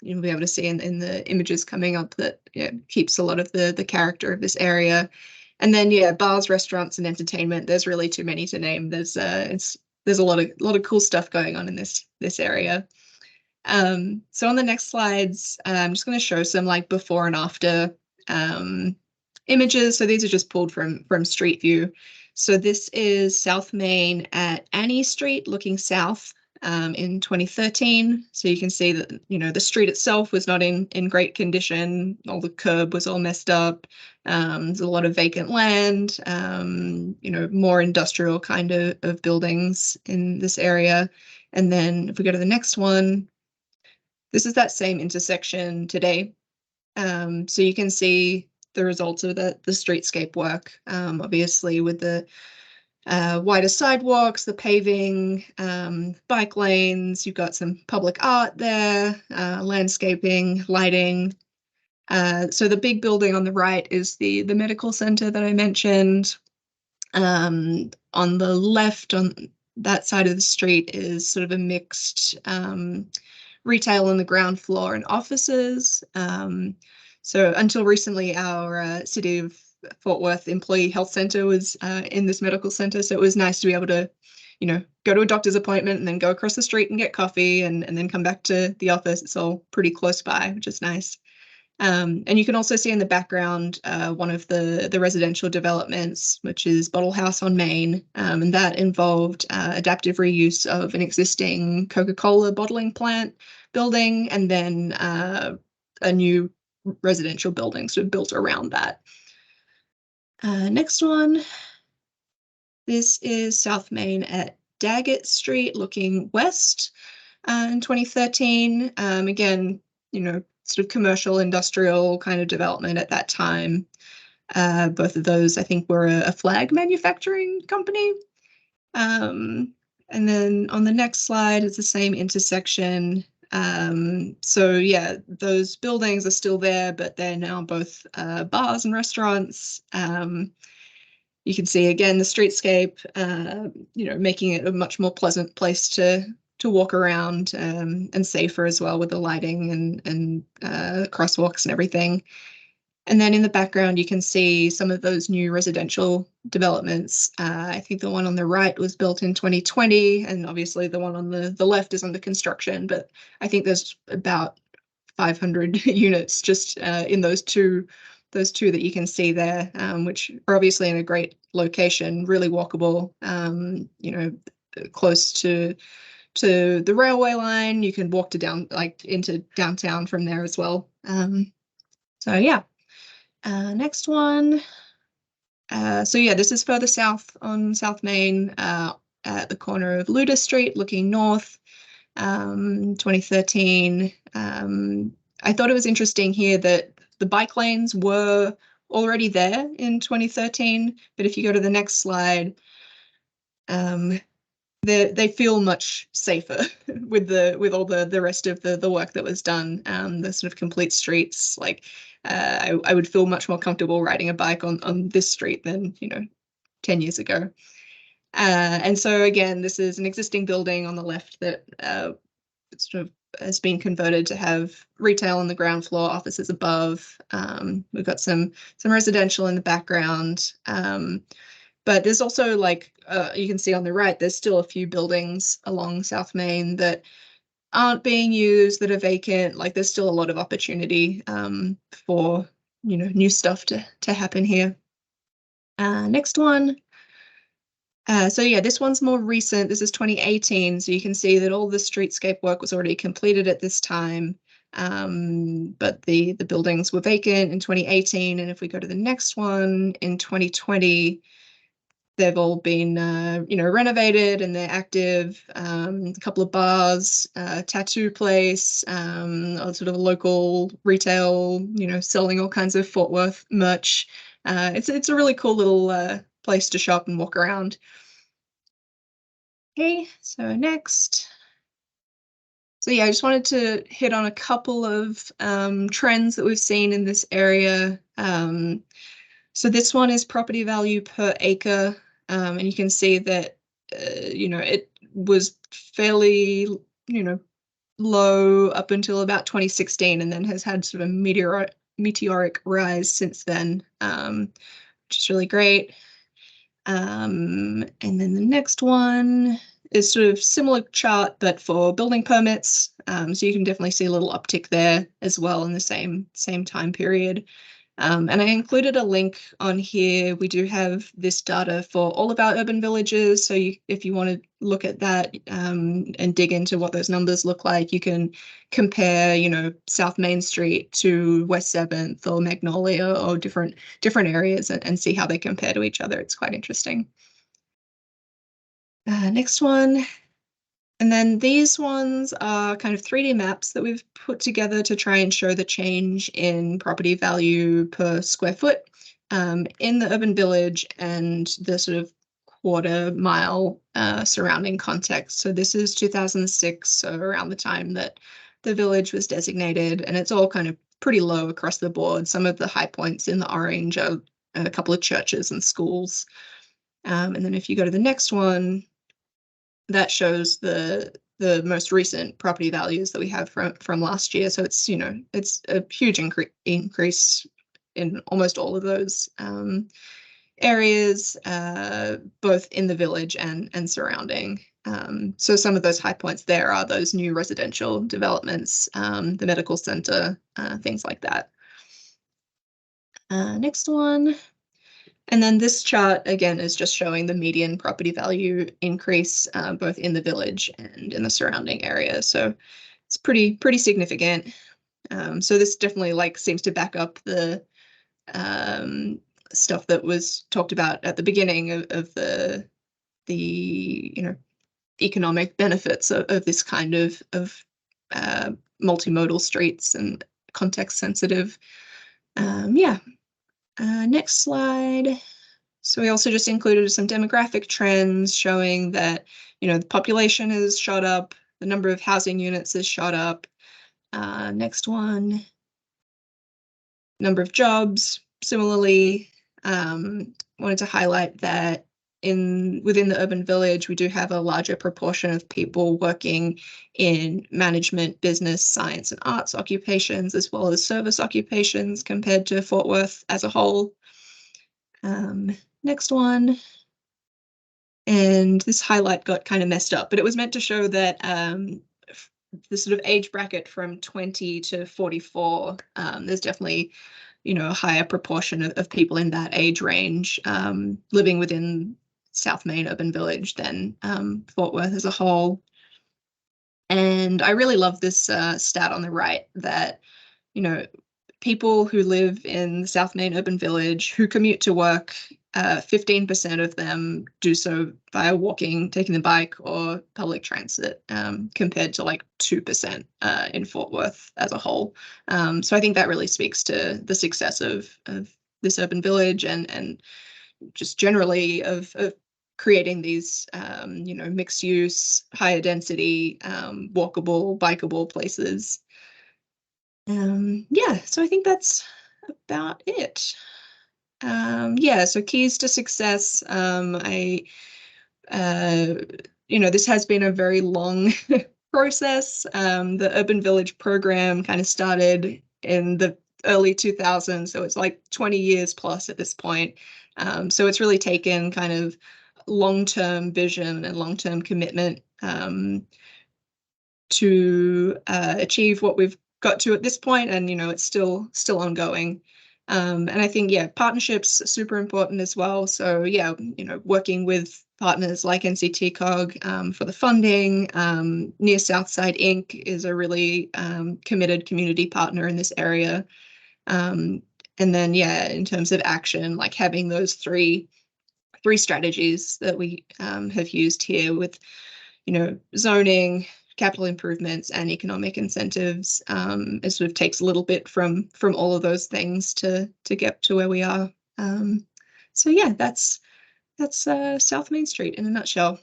You'll be able to see in the images coming up that keeps a lot of the character of this area. And then bars, restaurants, and entertainment. There's really too many to name. There's a lot of cool stuff going on in this area. So on the next slides, I'm just going to show some like before and after images. So these are just pulled from Street View. So this is South Main at Annie Street, looking south. In 2013. So you can see that, the street itself was not in great condition. All the curb was all messed up. There's a lot of vacant land, more industrial kind of buildings in this area. And then if we go to the next one, this is that same intersection today. So you can see the results of the streetscape work, obviously with the wider sidewalks, the paving, bike lanes. You've got some public art there, landscaping, lighting. So the big building on the right is the medical center that I mentioned. On the left, on that side of the street, is sort of a mixed retail on the ground floor and offices. So until recently, our City of Fort Worth Employee Health Center was in this medical center. So it was nice to be able to, you know, go to a doctor's appointment and then go across the street and get coffee and then come back to the office. It's all pretty close by, which is nice. And you can also see in the background one of the residential developments, which is Bottle House on Main, and that involved adaptive reuse of an existing Coca-Cola bottling plant building and then a new residential building sort of built around that. Next one. This is South Main at Daggett Street, looking west in 2013. Again, you know, sort of commercial, industrial kind of development at that time. Both of those, I think, were a flag manufacturing company. And then on the next slide, it's the same intersection. So yeah, those buildings are still there, but they're now both bars and restaurants. You can see again the streetscape, you know, making it a much more pleasant place to walk around and safer as well with the lighting and crosswalks and everything. And then in the background, you can see some of those new residential developments. I think the one on the right was built in 2020, and obviously the one on the left is under construction, but I think there's about 500 units just in those two that you can see there, which are obviously in a great location, really walkable, you know, close to the railway line. You can walk to into downtown from there as well. So yeah, next one. So yeah, this is further south on South Main at the corner of Luda Street, looking north, 2013. I thought it was interesting here that the bike lanes were already there in 2013, but if you go to the next slide, they feel much safer with all the rest of the work that was done. The sort of complete streets, like I would feel much more comfortable riding a bike on this street than, you know, 10 years ago. And so again, this is an existing building on the left that sort of has been converted to have retail on the ground floor, offices above. We've got some residential in the background. But there's also, like, you can see on the right, there's still a few buildings along South Main that aren't being used, that are vacant. Like, there's still a lot of opportunity for, you know, new stuff to happen here. Next one. So yeah, this one's more recent. This is 2018. So you can see that all the streetscape work was already completed at this time. But the buildings were vacant in 2018. And if we go to the next one, in 2020, they've all been, you know, renovated and they're active. A couple of bars, tattoo place, sort of a local retail, you know, selling all kinds of Fort Worth merch. It's a really cool little place to shop and walk around. Okay, so next. So yeah, I just wanted to hit on a couple of trends that we've seen in this area. So this one is property value per acre, and you can see that, you know, it was fairly, you know, low up until about 2016, and then has had sort of a meteoric rise since then, which is really great. And then the next one is sort of similar chart, but for building permits. So you can definitely see a little uptick there as well in the same time period. And I included a link on here. We do have this data for all of our urban villages. So if you want to look at that and dig into what those numbers look like, you can compare, you know, South Main Street to West 7th or Magnolia or different areas and see how they compare to each other. It's quite interesting. Next one. And then these ones are kind of 3D maps that we've put together to try and show the change in property value per square foot in the urban village and the sort of quarter mile surrounding context. So this is 2006, so around the time that the village was designated, and it's all kind of pretty low across the board. Some of the high points in the orange are a couple of churches and schools. And then if you go to the next one, that shows the most recent property values that we have from last year. So it's, you know, it's a huge increase in almost all of those areas, both in the village and surrounding. So some of those high points there are those new residential developments, the medical center, things like that. Next one. And then this chart, again, is just showing the median property value increase, both in the village and in the surrounding area. So it's pretty significant. So this definitely like seems to back up the stuff that was talked about at the beginning of the you know, economic benefits of this kind of multimodal streets and context sensitive. Yeah. Next slide. So we also just included some demographic trends showing that, you know, the population has shot up, the number of housing units has shot up. Next one. Number of jobs, similarly. Wanted to highlight that within the urban village, we do have a larger proportion of people working in management, business, science, and arts occupations, as well as service occupations compared to Fort Worth as a whole. Next one. And this highlight got kind of messed up, but it was meant to show that the sort of age bracket from 20 to 44, there's definitely, you know, a higher proportion of people in that age range living within South Main Urban Village than Fort Worth as a whole. And I really love this stat on the right that, you know, people who live in the South Main Urban Village who commute to work, 15% of them do so via walking, taking the bike, or public transit, compared to like 2% in Fort Worth as a whole. So I think that really speaks to the success of this urban village and just generally of creating these, you know, mixed use, higher density, walkable, bikeable places. Yeah, so I think that's about it. Yeah, so keys to success. You know, this has been a very long process. The Urban Village program kind of started in the early 2000s, so it's like 20 years plus at this point. So it's really taken kind of long-term vision and long-term commitment to achieve what we've got to at this point, and you know, it's still ongoing. And I think, yeah, partnerships are super important as well. So yeah, you know, working with partners like NCTCOG for the funding. Near Southside Inc. is a really committed community partner in this area. And then, yeah, in terms of action, like having those three strategies that we have used here with, you know, zoning, capital improvements, and economic incentives. It sort of takes a little bit from all of those things to get to where we are. So yeah, that's South Main Street in a nutshell.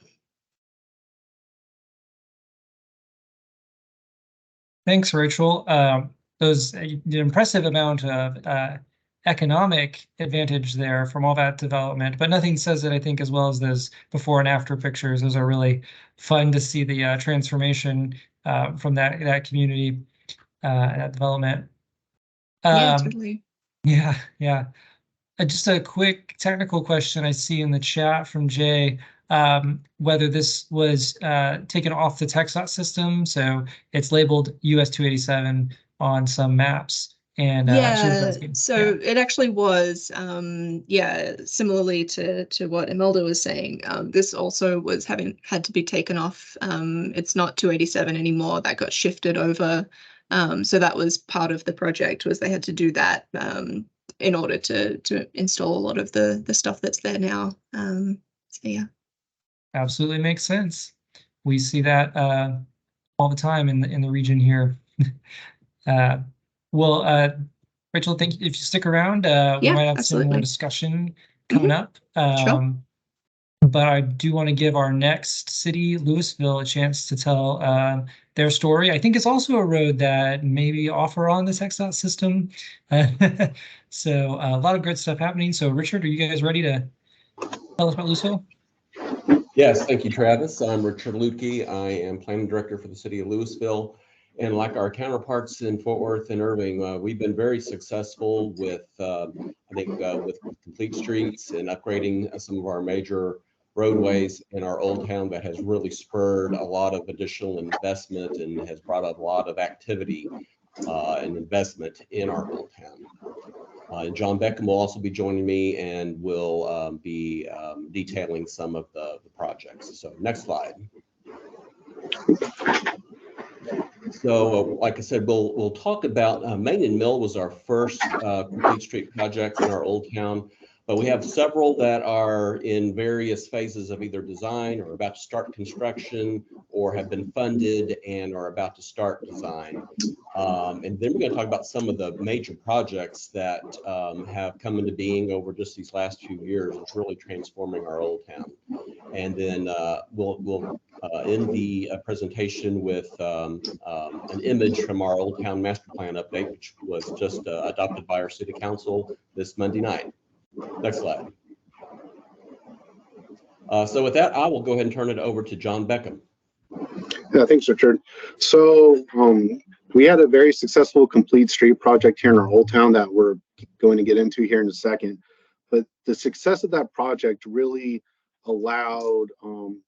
Thanks, Rachel. The impressive amount of economic advantage there from all that development, but nothing says it, I think, as well as those before and after pictures. Those are really fun to see the transformation from that community, that development. Yeah, totally. Yeah. Just a quick technical question I see in the chat from Jay, whether this was taken off the TxDOT system, so it's labeled US 287 on some maps. And yeah, so it actually was, yeah, similarly to what Imelda was saying. This also had to be taken off. It's not 287 anymore. That got shifted over. So that was part of the project, was they had to do that in order to install a lot of the stuff that's there now. So yeah, absolutely makes sense. We see that all the time in the region here. Well, Rachel, thank you. If you stick around, we might have some more discussion coming up. Sure. But I do want to give our next city, Louisville, a chance to tell their story. I think it's also a road that maybe offer on this XDOT system. So a lot of great stuff happening. So Richard, are you guys ready to tell us about Louisville? Yes, thank you, Travis. I'm Richard Lukey. I am planning director for the city of Louisville. And like our counterparts in Fort Worth and Irving, we've been very successful with, with complete streets and upgrading some of our major roadways in our old town. That has really spurred a lot of additional investment and has brought a lot of activity and investment in our old town. And John Beckham will also be joining me and will be detailing some of the projects. So next slide. So like I said, we'll talk about Main and Mill was our first complete street project in our old town, but we have several that are in various phases of either design or about to start construction or have been funded and are about to start design. And then we're going to talk about some of the major projects that have come into being over just these last few years. It's really transforming our old town. And then we'll end the presentation with an image from our Old Town Master Plan update, which was just adopted by our City Council this Monday night. Next slide. So with that, I will go ahead and turn it over to John Beckham. Yeah, thanks, Richard. So we had a very successful complete street project here in our Old Town that we're going to get into here in a second. But the success of that project really allowed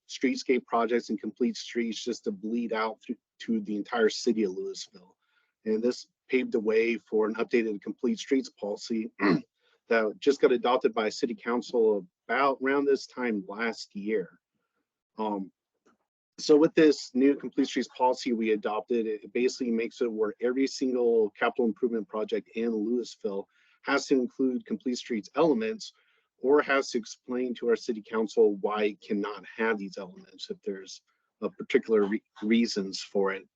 streetscape projects and complete streets just to bleed out to the entire city of Louisville. And this paved the way for an updated complete streets policy that just got adopted by City Council about around this time last year. So with this new complete streets policy we adopted, it basically makes it where every single capital improvement project in Louisville has to include complete streets elements, or has to explain to our city council why it cannot have these elements if there's a particular reasons for it.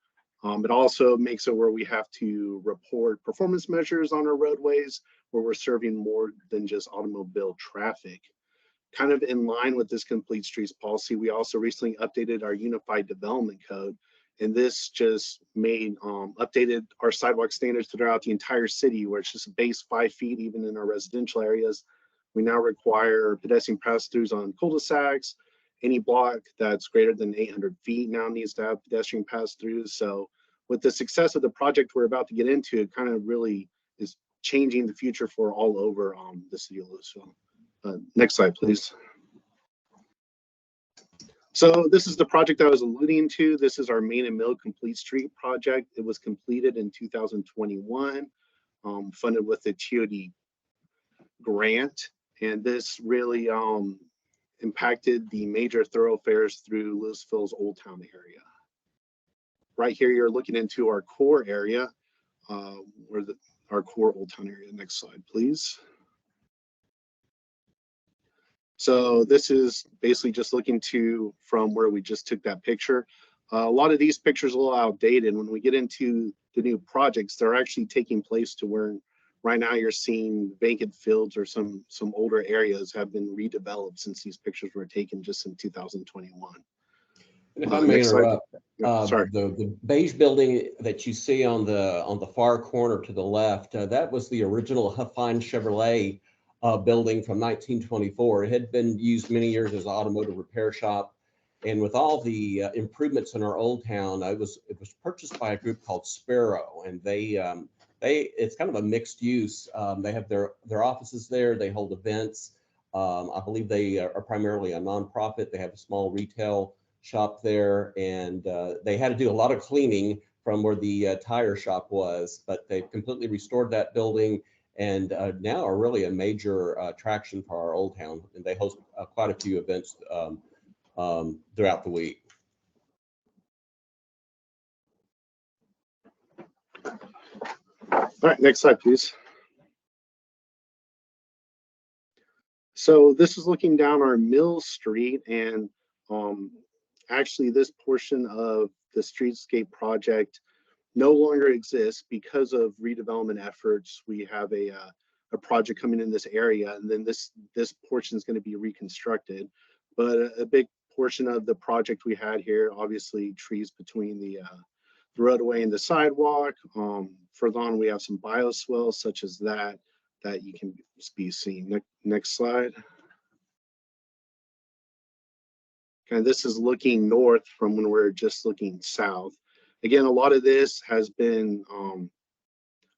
It also makes it where we have to report performance measures on our roadways where we're serving more than just automobile traffic. Kind of in line with this complete streets policy, we also recently updated our unified development code, and this just made updated our sidewalk standards throughout the entire city, where it's just a base 5 feet even in our residential areas. We now require pedestrian pass-throughs on cul-de-sacs. Any block that's greater than 800 feet now needs to have pedestrian pass-throughs. So with the success of the project we're about to get into, it kind of really is changing the future for all over the city of Louisville. Next slide, please. So this is the project I was alluding to. This is our Main and Mill Complete Street project. It was completed in 2021, funded with the TOD grant. And this really impacted the major thoroughfares through Louisville's Old Town area. Right here, you're looking into our core area, our core Old Town area. Next slide, please. So this is basically just looking to from where we just took that picture. A lot of these pictures are a little outdated. When we get into the new projects, they're actually taking place to where right now you're seeing vacant fields or some older areas have been redeveloped since these pictures were taken just in 2021. And if I may interrupt, sorry. The beige building that you see on the far corner to the left, that was the original Huffine Chevrolet building from 1924. It had been used many years as an automotive repair shop. And with all the improvements in our old town, it was purchased by a group called Sparrow, and it's kind of a mixed use. They have their offices there. They hold events. I believe they are primarily a nonprofit. They have a small retail shop there, and they had to do a lot of cleaning from where the tire shop was, but they've completely restored that building, and now are really a major attraction for our old town. And they host quite a few events throughout the week. All right, next slide, please. So this is looking down our Mill Street, and actually this portion of the streetscape project no longer exists because of redevelopment efforts. We have a project coming in this area, and then this portion is going to be reconstructed. But a big portion of the project we had here, obviously trees between the the roadway and the sidewalk. Further on, we have some bioswales such as that you can be seen. Next slide. And this is looking north from when we're just looking south. Again, a lot of this has been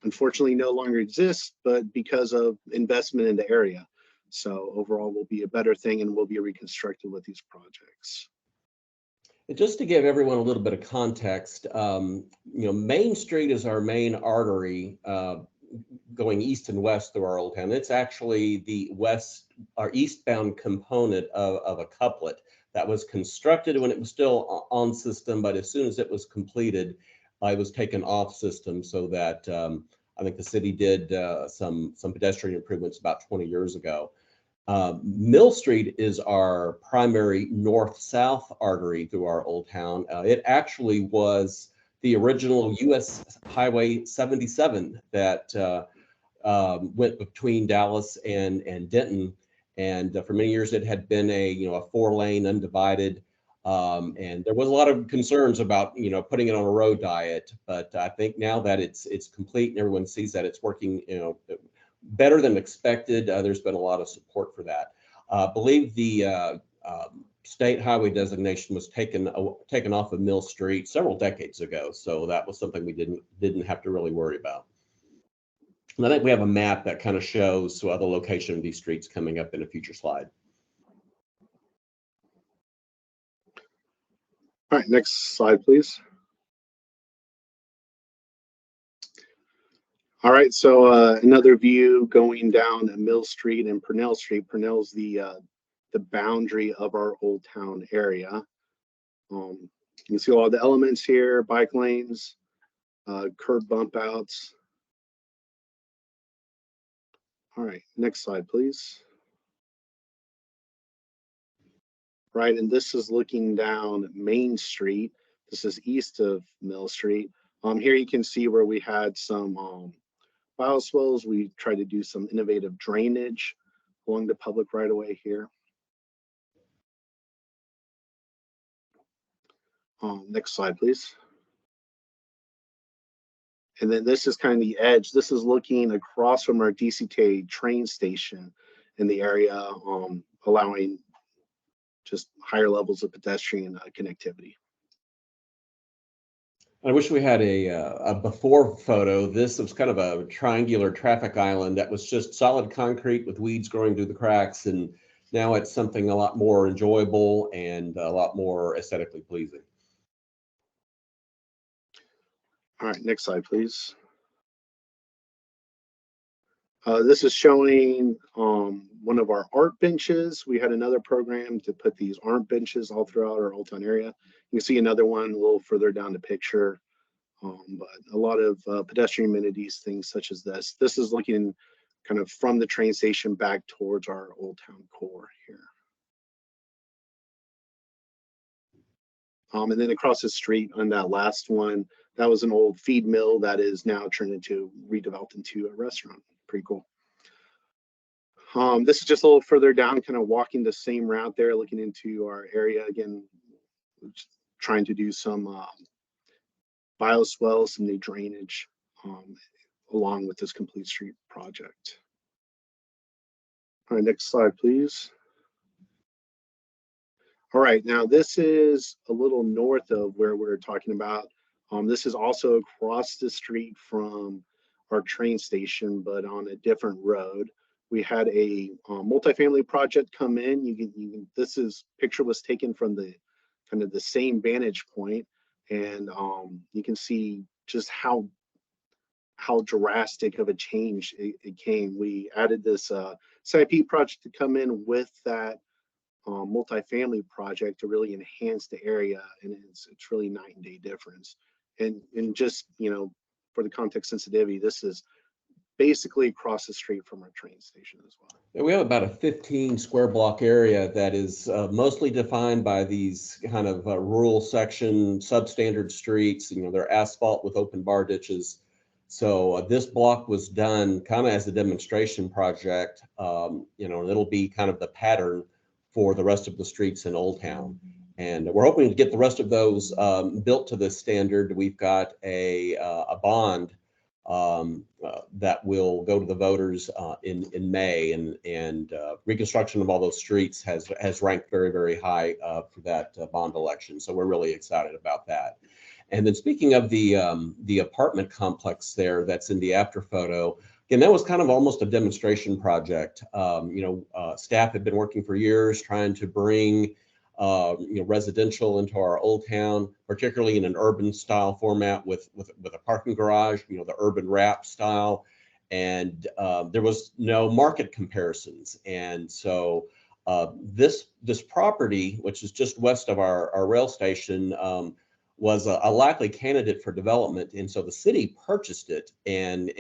unfortunately no longer exists, but because of investment in the area. So overall will be a better thing and will be reconstructed with these projects. And just to give everyone a little bit of context, Main Street is our main artery going east and west through our old town. It's actually the eastbound component of a couplet that was constructed when it was still on system, but as soon as it was completed, it was taken off system, so that I think the city did some pedestrian improvements about 20 years ago. Mill Street is our primary north-south artery through our old town. It actually was the original US Highway 77 that went between Dallas and Denton. And for many years, it had been a 4-lane undivided. And there was a lot of concerns about putting it on a road diet. But I think now that it's complete and everyone sees that it's working better than expected, there's been a lot of support for that. I believe the state highway designation was taken off of Mill Street several decades ago, so that was something we didn't have to really worry about. And I think we have a map that kind of shows the location of these streets coming up in a future slide. All right, next slide, please. All right, so another view going down Mill Street and Purnell Street. Purnell's the boundary of our Old Town area. You can see all the elements here: bike lanes, curb bump outs. All right, next slide, please. Right, and this is looking down Main Street. This is east of Mill Street. Here you can see where we had some bioswales. We tried to do some innovative drainage along the public right of way here. Next slide, please. And then this is kind of the edge. This is looking across from our DCTA train station in the area, allowing just higher levels of pedestrian connectivity. I wish we had a before photo. This was kind of a triangular traffic island that was just solid concrete with weeds growing through the cracks, and now it's something a lot more enjoyable and a lot more aesthetically pleasing. All right, next slide, please. This is showing one of our art benches. We had another program to put these art benches all throughout our Old Town area. You can see another one a little further down the picture, but a lot of pedestrian amenities, things such as this. This is looking kind of from the train station back towards our Old Town core here. And then across the street on that last one, that was an old feed mill that is now redeveloped into a restaurant. Pretty cool. This is just a little further down, kind of walking the same route there, looking into our area again, trying to do some bioswales, some new drainage along with this complete street project. All right, next slide, please. All right, now this is a little north of where we're talking about. This is also across the street from our train station, but on a different road. We had a multifamily project come in. This picture was taken from the kind of the same vantage point, and you can see just how drastic of a change it came. We added this CIP project to come in with that multifamily project to really enhance the area, and it's really night and day difference. And just for the context sensitivity, this is basically across the street from our train station as well. And we have about a 15 square block area that is mostly defined by these kind of rural section substandard streets. They're asphalt with open bar ditches. So this block was done kind of as a demonstration project. It'll be kind of the pattern for the rest of the streets in Old Town. And we're hoping to get the rest of those built to this standard. We've got a bond that will go to the voters in May, and reconstruction of all those streets has ranked very, very high for that bond election. So we're really excited about that. And then speaking of the apartment complex there, that's in the after photo. Again, that was kind of almost a demonstration project. Staff had been working for years trying to bring residential into our old town, particularly in an urban style format with a parking garage, the urban wrap style. And there was no market comparisons. And so this property, which is just west of our rail station, was a likely candidate for development. And so the city purchased it and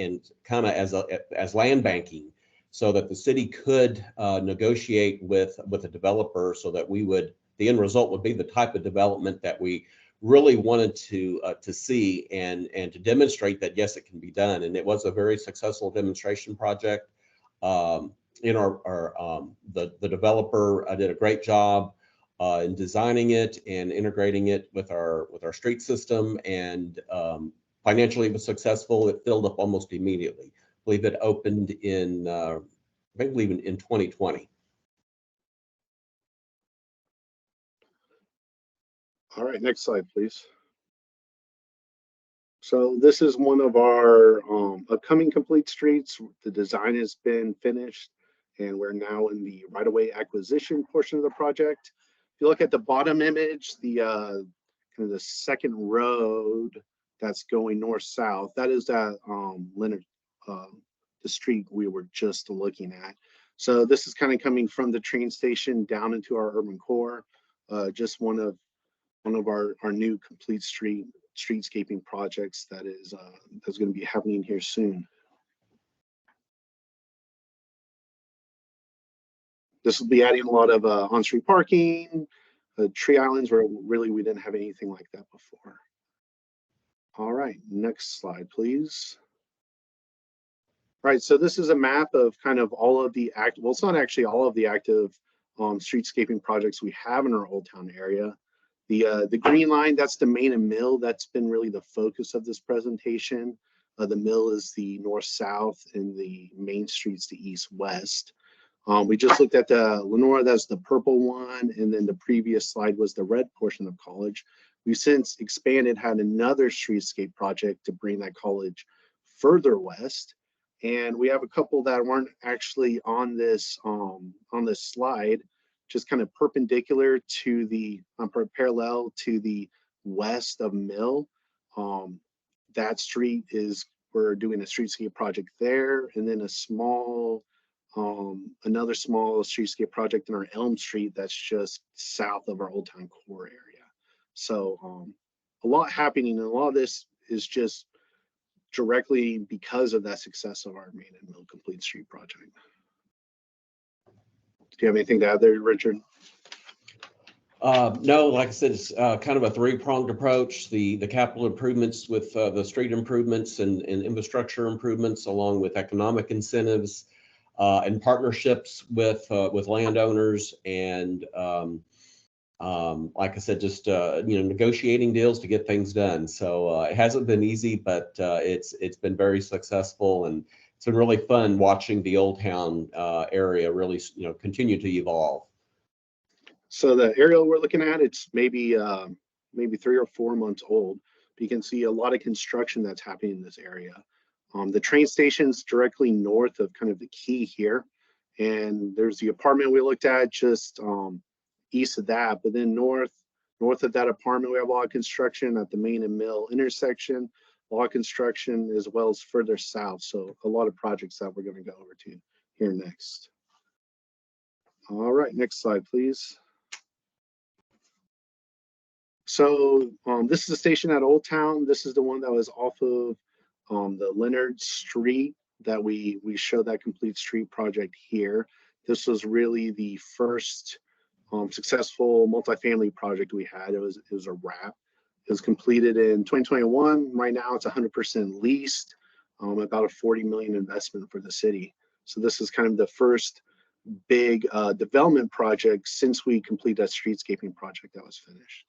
kind of as land banking, so that the city could negotiate with a developer, so that the end result would be the type of development that we really wanted to see, and to demonstrate that yes, it can be done. And it was a very successful demonstration project. The developer did a great job in designing it and integrating it with our street system, and financially it was successful. It filled up almost immediately. I believe it opened in 2020. All right, next slide, please. So this is one of our upcoming complete streets. The design has been finished, and we're now in the right-of-way acquisition portion of the project. If you look at the bottom image, the kind of the second road that's going north-south, that is that Leonard, the street we were just looking at. So this is kind of coming from the train station down into our urban core. Just one of our new complete streetscaping projects that's going to be happening here soon. This will be adding a lot of on-street parking, tree islands, where really we didn't have anything like that before. All right, next slide, please. All right, so this is a map of kind of all of the active, well, it's not actually all of the active streetscaping projects we have in our Old Town area. The green line, that's the Main and Mill. That's been really the focus of this presentation. The Mill is the north-south, and the Main Street's the east-west. We just looked at the Lenora, that's the purple one, and then the previous slide was the red portion of College. We've since expanded, had another streetscape project to bring that college further west. And we have a couple that weren't actually on this slide, just kind of perpendicular to the parallel to the west of Mill. That street is, we're doing a streetscape project there, and then a small another small streetscape project in our Elm Street that's just south of our Old Town core area. So a lot happening, and a lot of this is just directly because of that success of our Main and Mill Complete Street project. Do you have anything to add there, Richard? No, like I said, it's kind of a three-pronged approach. The capital improvements with the street improvements and infrastructure improvements, along with economic incentives and partnerships with landowners, and like I said, just negotiating deals to get things done. So it hasn't been easy, but it's been very successful, and it's been really fun watching the Old Town area really continue to evolve. So the aerial we're looking at, it's maybe 3 or 4 months old. But you can see a lot of construction that's happening in this area. The train station's directly north of kind of the key here, and there's the apartment we looked at just east of that. But then north of that apartment, we have a lot of construction at the Main and Mill intersection, a lot of construction as well as further south. So a lot of projects that we're going to go over to here next. All right, next slide, please. So this is the station at Old Town. This is the one that was off of the Leonard Street that we showed that complete street project here. This was really the first successful multifamily project we had. It was a wrap. It was completed in 2021. Right now it's 100% leased, about a $40 million investment for the city. So this is kind of the first big development project since we completed that streetscaping project that was finished.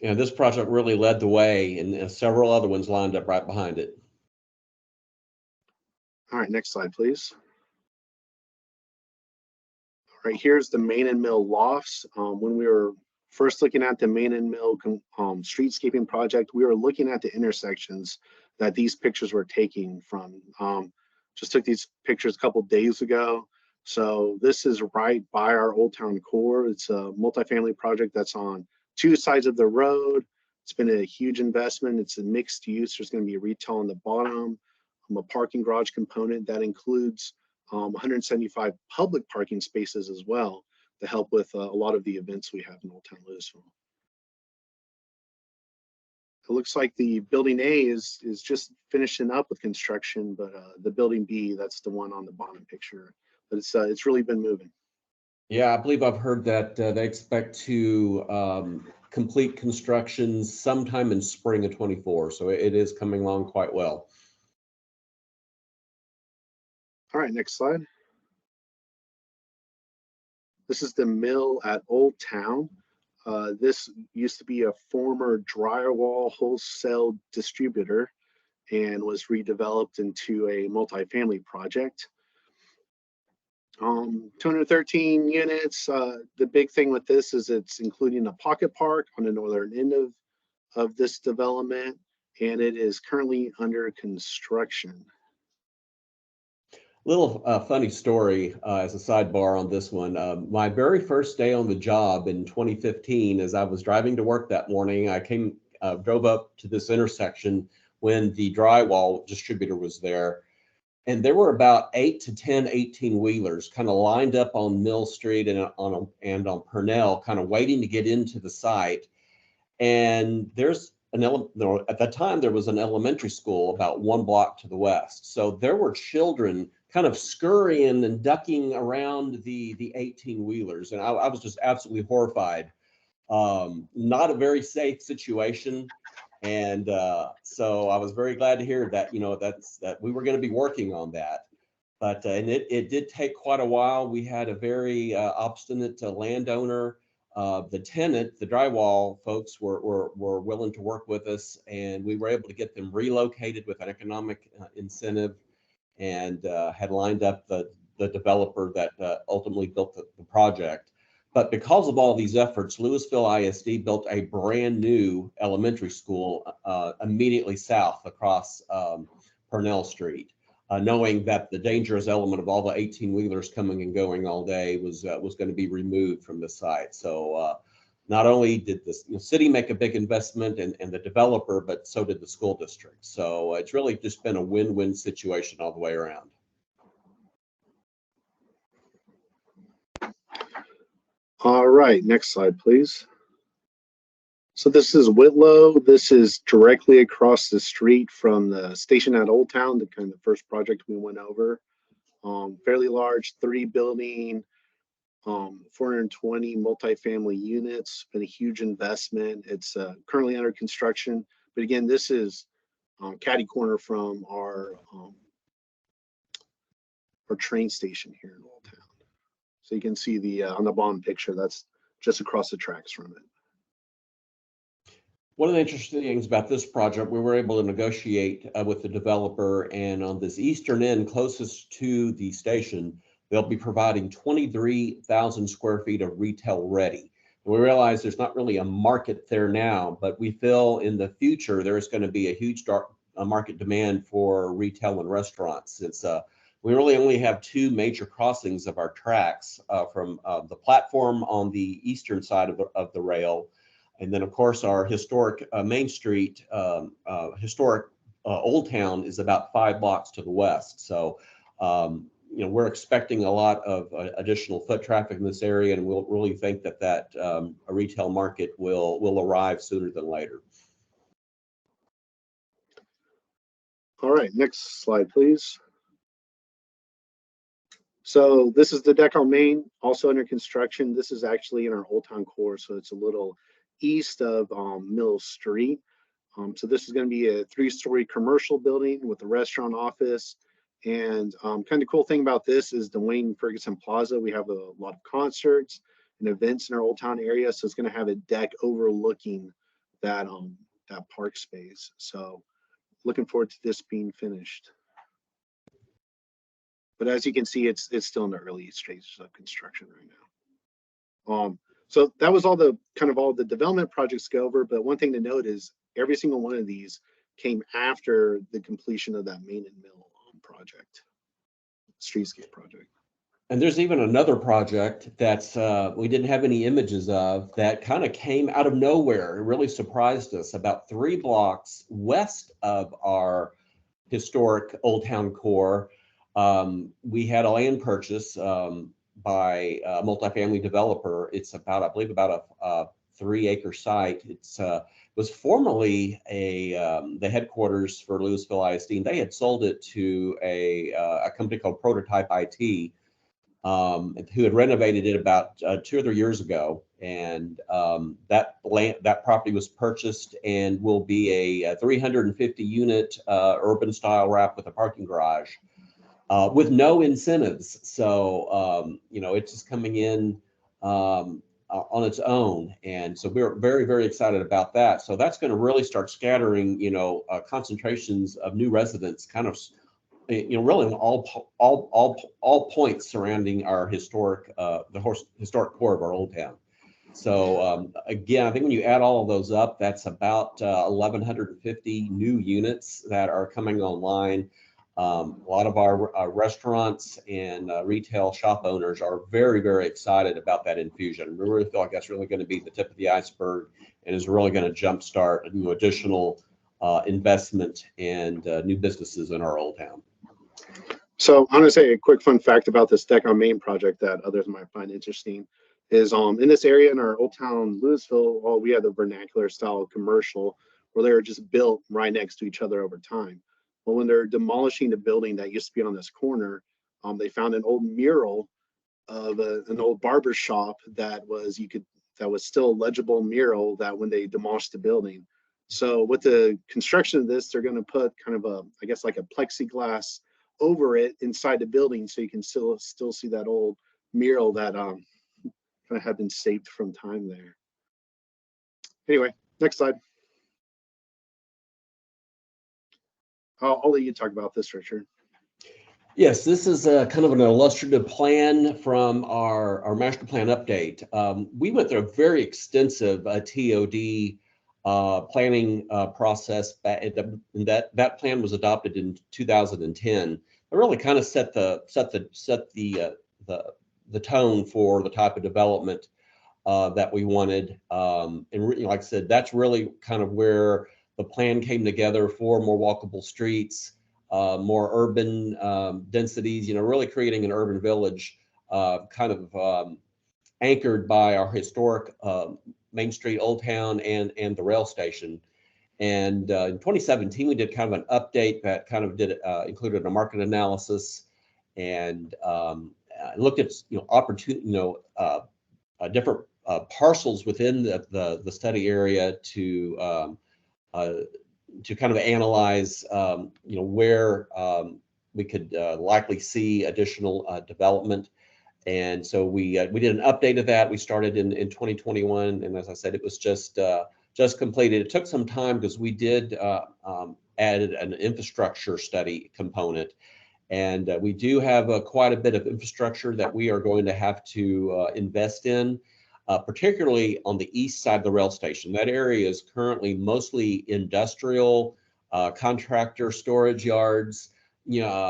And this project really led the way, and several other ones lined up right behind it. All right, next slide, please. All right, here's the Main and Mill lofts. When we were first looking at the Main and Mill streetscaping project, we were looking at the intersections that these pictures were taking from. Just took these pictures a couple days ago. So this is right by our Old Town core. It's a multifamily project that's on two sides of the road. It's been a huge investment. It's a mixed use. There's going to be retail on the bottom, a parking garage component that includes 175 public parking spaces as well to help with a lot of the events we have in Old Town Louisville. It looks like the building A is just finishing up with construction, but the building B, that's the one on the bottom picture. But it's really been moving. Yeah, I believe I've heard that they expect to complete construction sometime in spring of 24. So it is coming along quite well. All right, next slide. This is the mill at Old Town. This used to be a former drywall wholesale distributor and was redeveloped into a multifamily project. 213 units. The big thing with this is it's including a pocket park on the northern end of this development, and it is currently under construction. Little funny story as a sidebar on this one. My very first day on the job in 2015, as I was driving to work that morning, I drove up to this intersection when the drywall distributor was there. And there were about 8 to 10 18-wheelers kind of lined up on Mill Street and on Purnell, kind of waiting to get into the site. And there's at that time, there was an elementary school about 1 block to the west. So there were children kind of scurrying and ducking around the 18-wheelers. And I was just absolutely horrified. Not a very safe situation. And so I was very glad to hear that, that we were going to be working on that. But and it did take quite a while. We had a very obstinate landowner. The tenant, the drywall folks were willing to work with us, and we were able to get them relocated with an economic incentive, and had lined up the developer that ultimately built the project. But because of all these efforts, Louisville ISD built a brand new elementary school immediately south across Purnell Street, knowing that the dangerous element of all the 18-wheelers coming and going all day was going to be removed from the site. So not only did the city make a big investment and the developer, but so did the school district. So it's really just been a win-win situation all the way around. All right, next slide, please. So this is Whitlow. This is directly across the street from the station at Old Town, the kind of the first project we went over. Fairly large, 3-building, 420 multifamily units. Been a huge investment. It's currently under construction. But again, this is catty corner from our train station here in Old Town. So you can see the on the bottom picture, that's just across the tracks from it. One of the interesting things about this project, we were able to negotiate with the developer, and on this eastern end closest to the station, they'll be providing 23,000 square feet of retail ready. And we realize there's not really a market there now, but we feel in the future there's going to be a huge market demand for retail and restaurants. Since we really only have 2 major crossings of our tracks from the platform on the eastern side of the rail. And then, of course, our historic Main Street, historic Old Town is about 5 blocks to the west. So, we're expecting a lot of additional foot traffic in this area, and we'll really think that a retail market will arrive sooner than later. All right, next slide, please. So this is the deck on Main, also under construction. This is actually in our Old Town core, so it's a little east of Mill Street. So this is going to be a 3-story commercial building with a restaurant, office, And kind of cool thing about this is the Wayne Ferguson Plaza. We have a lot of concerts and events in our Old Town area, so it's going to have a deck overlooking that that park space. So looking forward to this being finished. But as you can see, it's still in the early stages of construction right now. So that was all the development projects go over. But one thing to note is every single one of these came after the completion of that Main and Mill project, streetscape project. And there's even another project that's we didn't have any images of that kind of came out of nowhere. It really surprised us. About 3 blocks west of our historic Old Town core, we had a land purchase by a multifamily developer. It's about, I believe, about a 3-acre site. It's was formerly the headquarters for Louisville ISD, and they had sold it to a company called Prototype IT, who had renovated it about 2 or 3 years ago. And that property was purchased and will be a 350 unit urban style wrap with a parking garage with no incentives. So it's just coming in on its own. And so we're very, very excited about that. So that's going to really start scattering, concentrations of new residents kind of, really in all points surrounding our historic, historic core of our Old Town. So again, I think when you add all of those up, that's about 1,150 new units that are coming online. A lot of our restaurants and retail shop owners are very, very excited about that infusion. We really feel like that's really going to be the tip of the iceberg and is really going to jumpstart additional investment and new businesses in our Old Town. So I'm going to say a quick fun fact about this Deck on Main project that others might find interesting is in this area in our Old Town Louisville, we had the vernacular style commercial where they were just built right next to each other over time. Well, when they're demolishing the building that used to be on this corner, they found an old mural of an old barber shop that was still a legible mural that when they demolished the building. So with the construction of this, they're going to put kind of I guess like a plexiglass over it inside the building, so you can still see that old mural that kind of had been saved from time there. Anyway, next slide. I'll let you talk about this, Richard. Yes, this is kind of an illustrative plan from our master plan update. We went through a very extensive TOD planning process. That plan was adopted in 2010. It really kind of set the tone for the type of development that we wanted. And like I said, that's really kind of where the plan came together for more walkable streets, more urban densities, really creating an urban village kind of anchored by our historic Main Street Old Town and the rail station. And in 2017, we did kind of an update that kind of included a market analysis and looked at opportunity, different parcels within the study area to kind of analyze, where we could likely see additional development. And so we did an update of that. We started in 2021, and as I said, it was just completed. It took some time because we did add an infrastructure study component, and we do have quite a bit of infrastructure that we are going to have to invest in. Particularly on the east side of the rail station. That area is currently mostly industrial, contractor storage yards,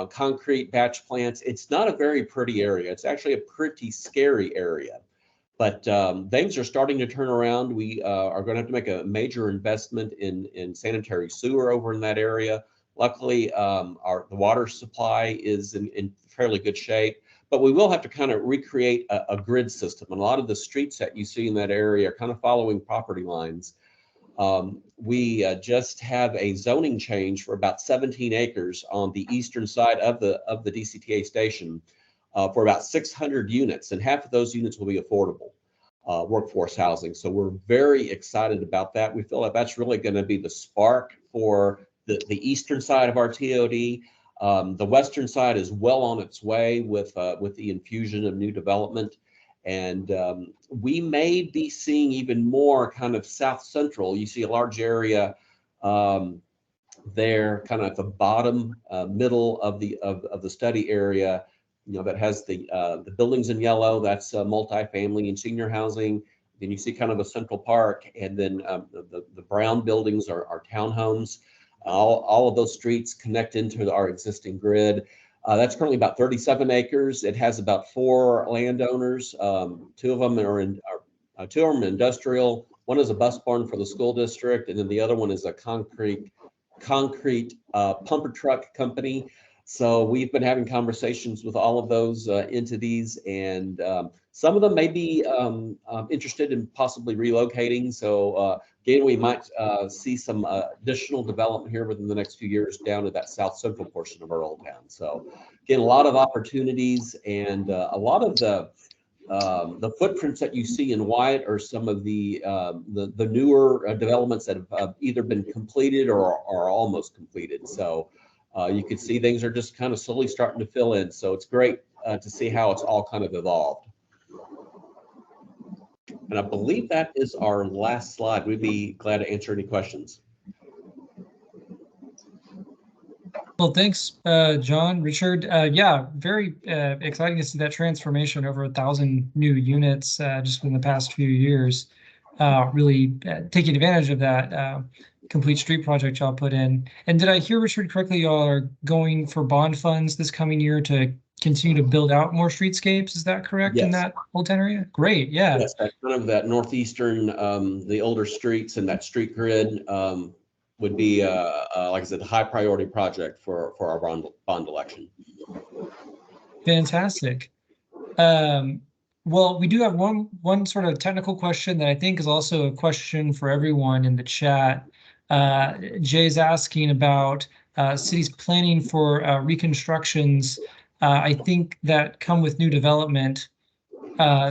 concrete batch plants. It's not a very pretty area. It's actually a pretty scary area. But things are starting to turn around. We are going to have to make a major investment in sanitary sewer over in that area. Luckily, the water supply is in fairly good shape. But we will have to kind of recreate a grid system. And a lot of the streets that you see in that area are kind of following property lines. We just have a zoning change for about 17 acres on the eastern side of the DCTA station for about 600 units. And half of those units will be affordable workforce housing. So we're very excited about that. We feel like that's really going to be the spark for the eastern side of our TOD. The western side is well on its way with the infusion of new development. And we may be seeing even more kind of south central. You see a large area there, kind of at the bottom middle of the study area, you know, that has the buildings in yellow. That's multifamily and senior housing. Then you see kind of a central park, and then the brown buildings are townhomes. All of those streets connect into our existing grid. That's currently about 37 acres. It has about 4 landowners. Two of them are industrial. One is a bus barn for the school district, and then the other one is a concrete pumper truck company. So we've been having conversations with all of those entities, and some of them may be interested in possibly relocating. So again, we might see some additional development here within the next few years down to that south central portion of our old town. So again, a lot of opportunities, and a lot of the footprints that you see in white are some of the newer developments that have either been completed or are almost completed. So you can see things are just kind of slowly starting to fill in. So it's great to see how it's all kind of evolved. And I believe that is our last slide. We'd be glad to answer any questions. Well, thanks, John, Richard. Yeah, very exciting to see that transformation, over 1,000 new units just in the past few years. Really taking advantage of that complete street project y'all put in. And did I hear Richard correctly? Y'all are going for bond funds this coming year to continue to build out more streetscapes. Is that correct? Yes. In that Old Town area? Great. Yeah. Yes, that's kind of that northeastern, the older streets and that street grid would be, like I said, a high priority project for our bond election. Fantastic. Well, we do have one sort of technical question that I think is also a question for everyone in the chat. Jay's asking about cities planning for reconstructions. I think that come with new development.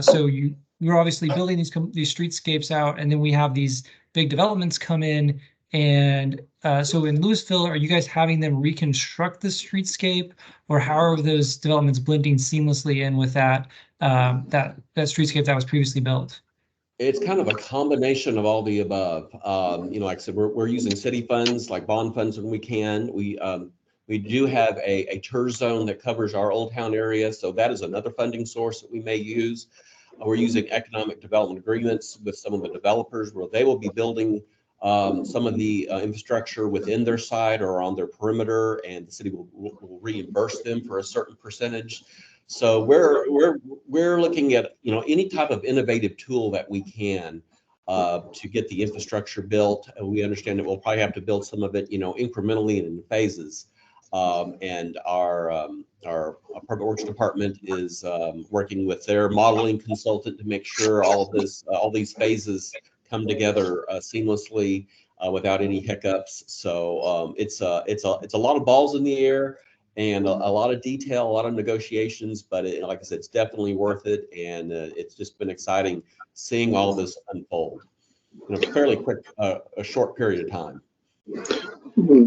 So you're obviously building these streetscapes out, and then we have these big developments come in. And so in Louisville, are you guys having them reconstruct the streetscape, or how are those developments blending seamlessly in with that streetscape that was previously built? It's kind of a combination of all the above. You know, like I said, we're using city funds, like bond funds when we can. We do have a TERS zone that covers our Old Town area, so that is another funding source that we may use. We're using economic development agreements with some of the developers where they will be building some of the infrastructure within their site or on their perimeter, and the city will reimburse them for a certain percentage. So we're looking at, you know, any type of innovative tool that we can to get the infrastructure built. We understand that we'll probably have to build some of it, you know, incrementally and in phases. And our Public Works Department is working with their modeling consultant to make sure all these phases come together seamlessly without any hiccups. So it's a lot of balls in the air and a lot of detail, a lot of negotiations, but like I said, it's definitely worth it. And it's just been exciting seeing all of this unfold in a fairly quick, a short period of time.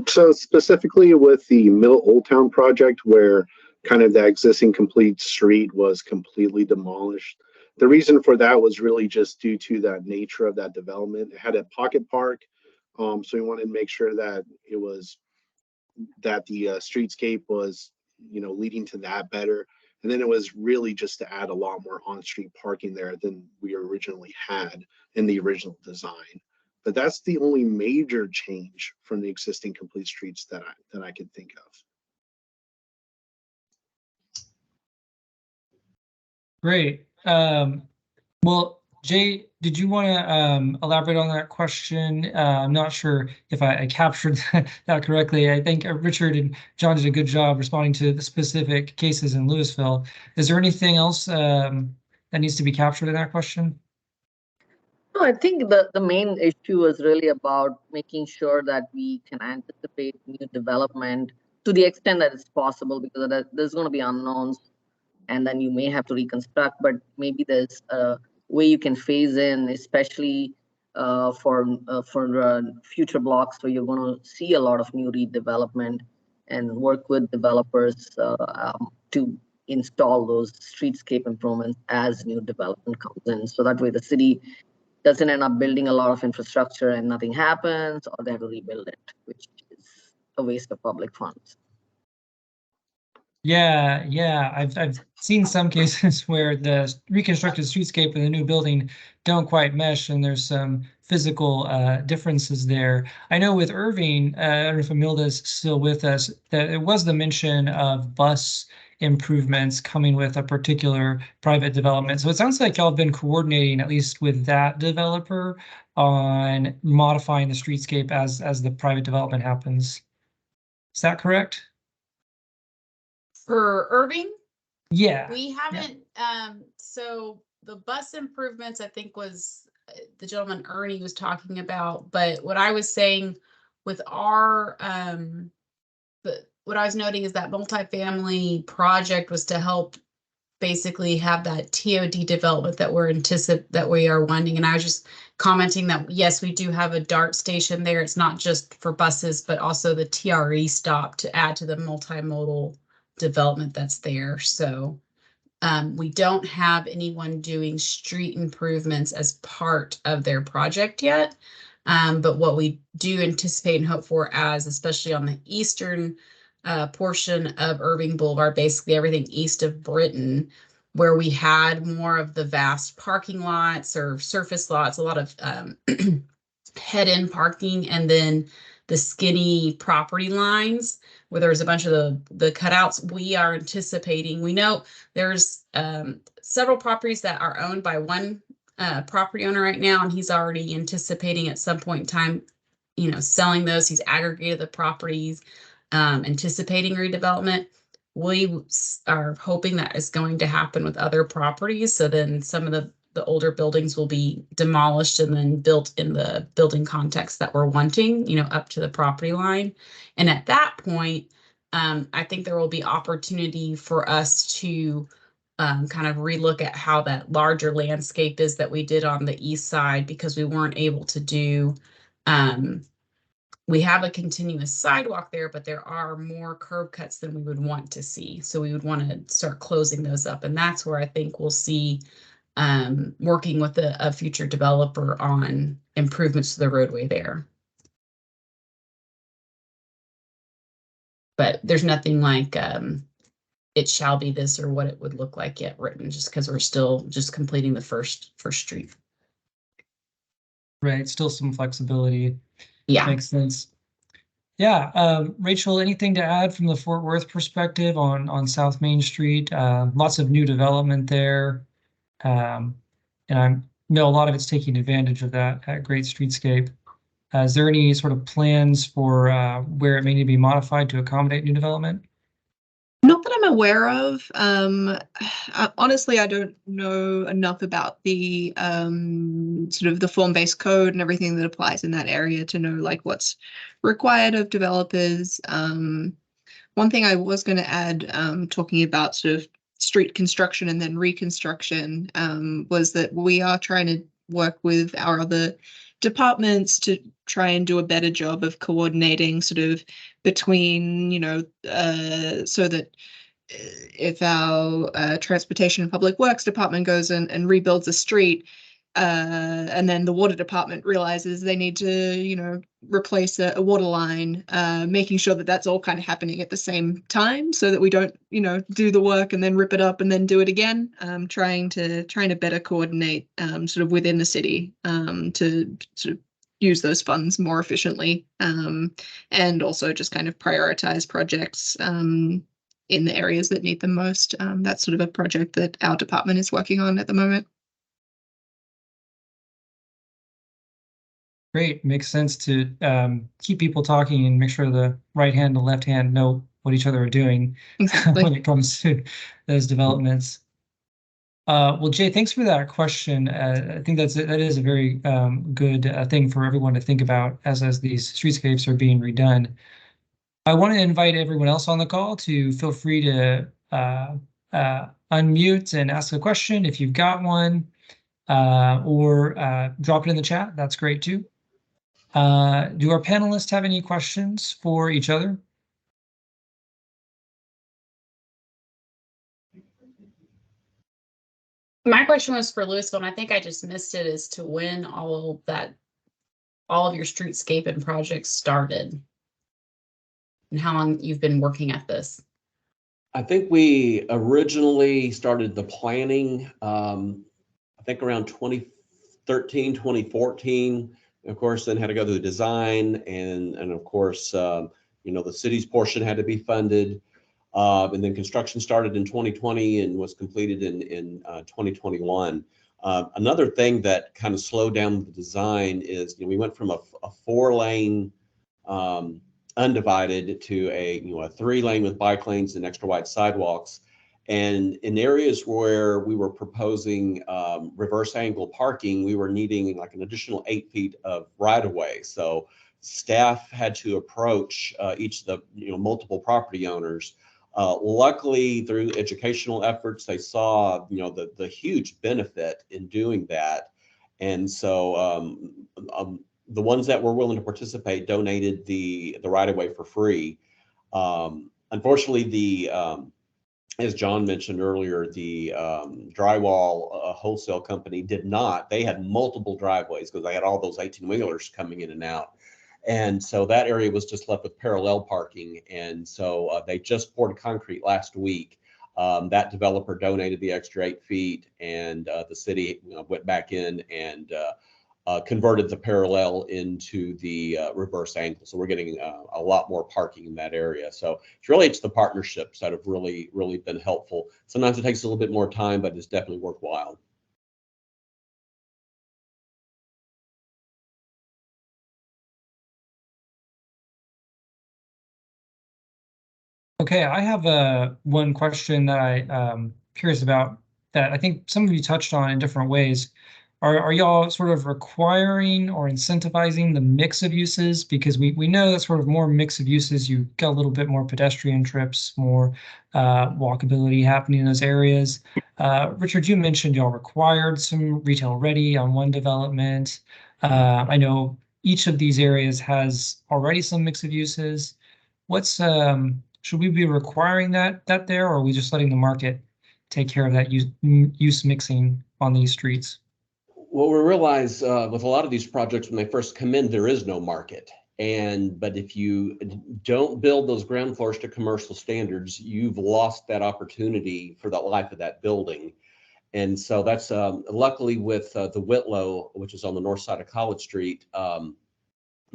So specifically with the Middle Old Town project, where kind of that existing complete street was completely demolished, the reason for that was really just due to that nature of that development. It had a pocket park, so we wanted to make sure that the streetscape was, you know, leading to that better. And then it was really just to add a lot more on-street parking there than we originally had in the original design. But that's the only major change from the existing complete streets that I could think of. Great. Well, Jay, did you want to elaborate on that question? I'm not sure if I captured that correctly. I think Richard and John did a good job responding to the specific cases in Louisville. Is there anything else that needs to be captured in that question? No, I think the main issue is really about making sure that we can anticipate new development to the extent that it's possible, because there's going to be unknowns, and then you may have to reconstruct, but maybe there's a way you can phase in, especially for future blocks where you're going to see a lot of new redevelopment. and work with developers to install those streetscape improvements as new development comes in. So that way the city doesn't end up building a lot of infrastructure and nothing happens, or they have to rebuild it, which is a waste of public funds. Yeah, I've seen some cases where the reconstructed streetscape and the new building don't quite mesh, and there's some physical differences there. I know with Irving, I don't know if Amilda's still with us, that it was the mention of bus improvements coming with a particular private development. So it sounds like y'all have been coordinating, at least with that developer, on modifying the streetscape as the private development happens. Is that correct? For Irving, Yeah. we haven't, so the bus improvements, I think was the gentleman Ernie was talking about, but what I was saying with our, but what I was noting is that multifamily project was to help basically have that TOD development that that we are wanting. And I was just commenting that, yes, we do have a DART station there. It's not just for buses, but also the TRE stop to add to the multimodal development that's there. So we don't have anyone doing street improvements as part of their project yet. But what we do anticipate and hope for, as especially on the eastern portion of Irving Boulevard, basically everything east of Britain, where we had more of the vast parking lots or surface lots, a lot of head-in parking, and then the skinny property lines where there's a bunch of the cutouts. We are anticipating, we know there's several properties that are owned by one property owner right now, and he's already anticipating at some point in time, selling those. He's aggregated the properties, anticipating redevelopment. We are hoping that is going to happen with other properties. So then some of the older buildings will be demolished and then built in the building context that we're wanting, up to the property line. And at that point, I think there will be opportunity for us to kind of relook at how that larger landscape is that we did on the east side, because we weren't able to do, we have a continuous sidewalk there, but there are more curb cuts than we would want to see. So we would want to start closing those up. And that's where I think we'll see working with a future developer on improvements to the roadway there. But there's nothing like it shall be this or what it would look like yet written, just because we're still just completing the first street. Right, still some flexibility. Yeah. Makes sense. Yeah, Rachel, anything to add from the Fort Worth perspective on South Main Street? Lots of new development there. And I know a lot of it's taking advantage of that great streetscape. Is there any sort of plans for where it may need to be modified to accommodate new development? Not that I'm aware of. Honestly, I don't know enough about the sort of the form-based code and everything that applies in that area to know like what's required of developers. One thing I was going to add, talking about sort of street construction and then reconstruction, was that we are trying to work with our other departments to try and do a better job of coordinating sort of between, so that if our transportation and public works department goes and rebuilds a street, and then the water department realizes they need to, replace a water line, making sure that that's all kind of happening at the same time so that we don't, do the work and then rip it up and then do it again. Trying to better coordinate sort of within the city to sort of use those funds more efficiently, and also just kind of prioritize projects in the areas that need them most. That's sort of a project that our department is working on at the moment. Great, makes sense to keep people talking and make sure the right hand and left hand know what each other are doing Exactly. when it comes to those developments. Well, Jay, thanks for that question. I think that is a very good thing for everyone to think about as these streetscapes are being redone. I want to invite everyone else on the call to feel free to unmute and ask a question if you've got one, or drop it in the chat. That's great too. Do our panelists have any questions for each other? My question was for Louisville, and I think I just missed it, as to when all of your streetscape and projects started and how long you've been working at this. I think we originally started the planning, I think around 2013, 2014. Of course, then had to go through the design and of course, the city's portion had to be funded. And then construction started in 2020 and was completed in 2021. Another thing that kind of slowed down the design is, we went from a 4-lane undivided to a 3-lane with bike lanes and extra wide sidewalks. And in areas where we were proposing reverse angle parking, we were needing like an additional 8 feet of right of way. So staff had to approach each of the multiple property owners. Luckily, through educational efforts, they saw the huge benefit in doing that, and so the ones that were willing to participate donated the right of way for free. Unfortunately, as John mentioned earlier, the drywall wholesale company did not. They had multiple driveways because they had all those 18-wheelers coming in and out. And so that area was just left with parallel parking. And so they just poured concrete last week. That developer donated the extra 8 feet, and the city went back in and converted the parallel into the reverse angle. So we're getting a lot more parking in that area. So it's the partnerships that have really, really been helpful. Sometimes it takes a little bit more time, but it's definitely worthwhile. Okay, I have one question that I'm curious about that I think some of you touched on in different ways. Are y'all sort of requiring or incentivizing the mix of uses? Because we know that sort of more mix of uses, you got a little bit more pedestrian trips, more walkability happening in those areas. Richard, you mentioned y'all required some retail ready on one development. I know each of these areas has already some mix of uses. What's should we be requiring that there, or are we just letting the market take care of that use mixing on these streets? Well, we realize with a lot of these projects, when they first come in, there is no market. But if you don't build those ground floors to commercial standards, you've lost that opportunity for the life of that building. And so that's luckily with the Whitlow, which is on the north side of College Street,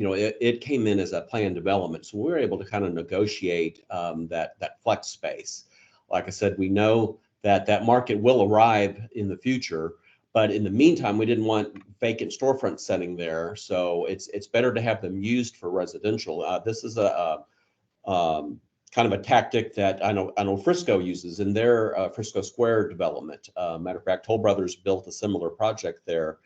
it came in as a planned development. So we were able to kind of negotiate that flex space. Like I said, we know that market will arrive in the future, but in the meantime, we didn't want vacant storefront setting there. So it's better to have them used for residential. This is a kind of a tactic that I know Frisco uses in their Frisco Square development. Matter of fact, Toll Brothers built a similar project there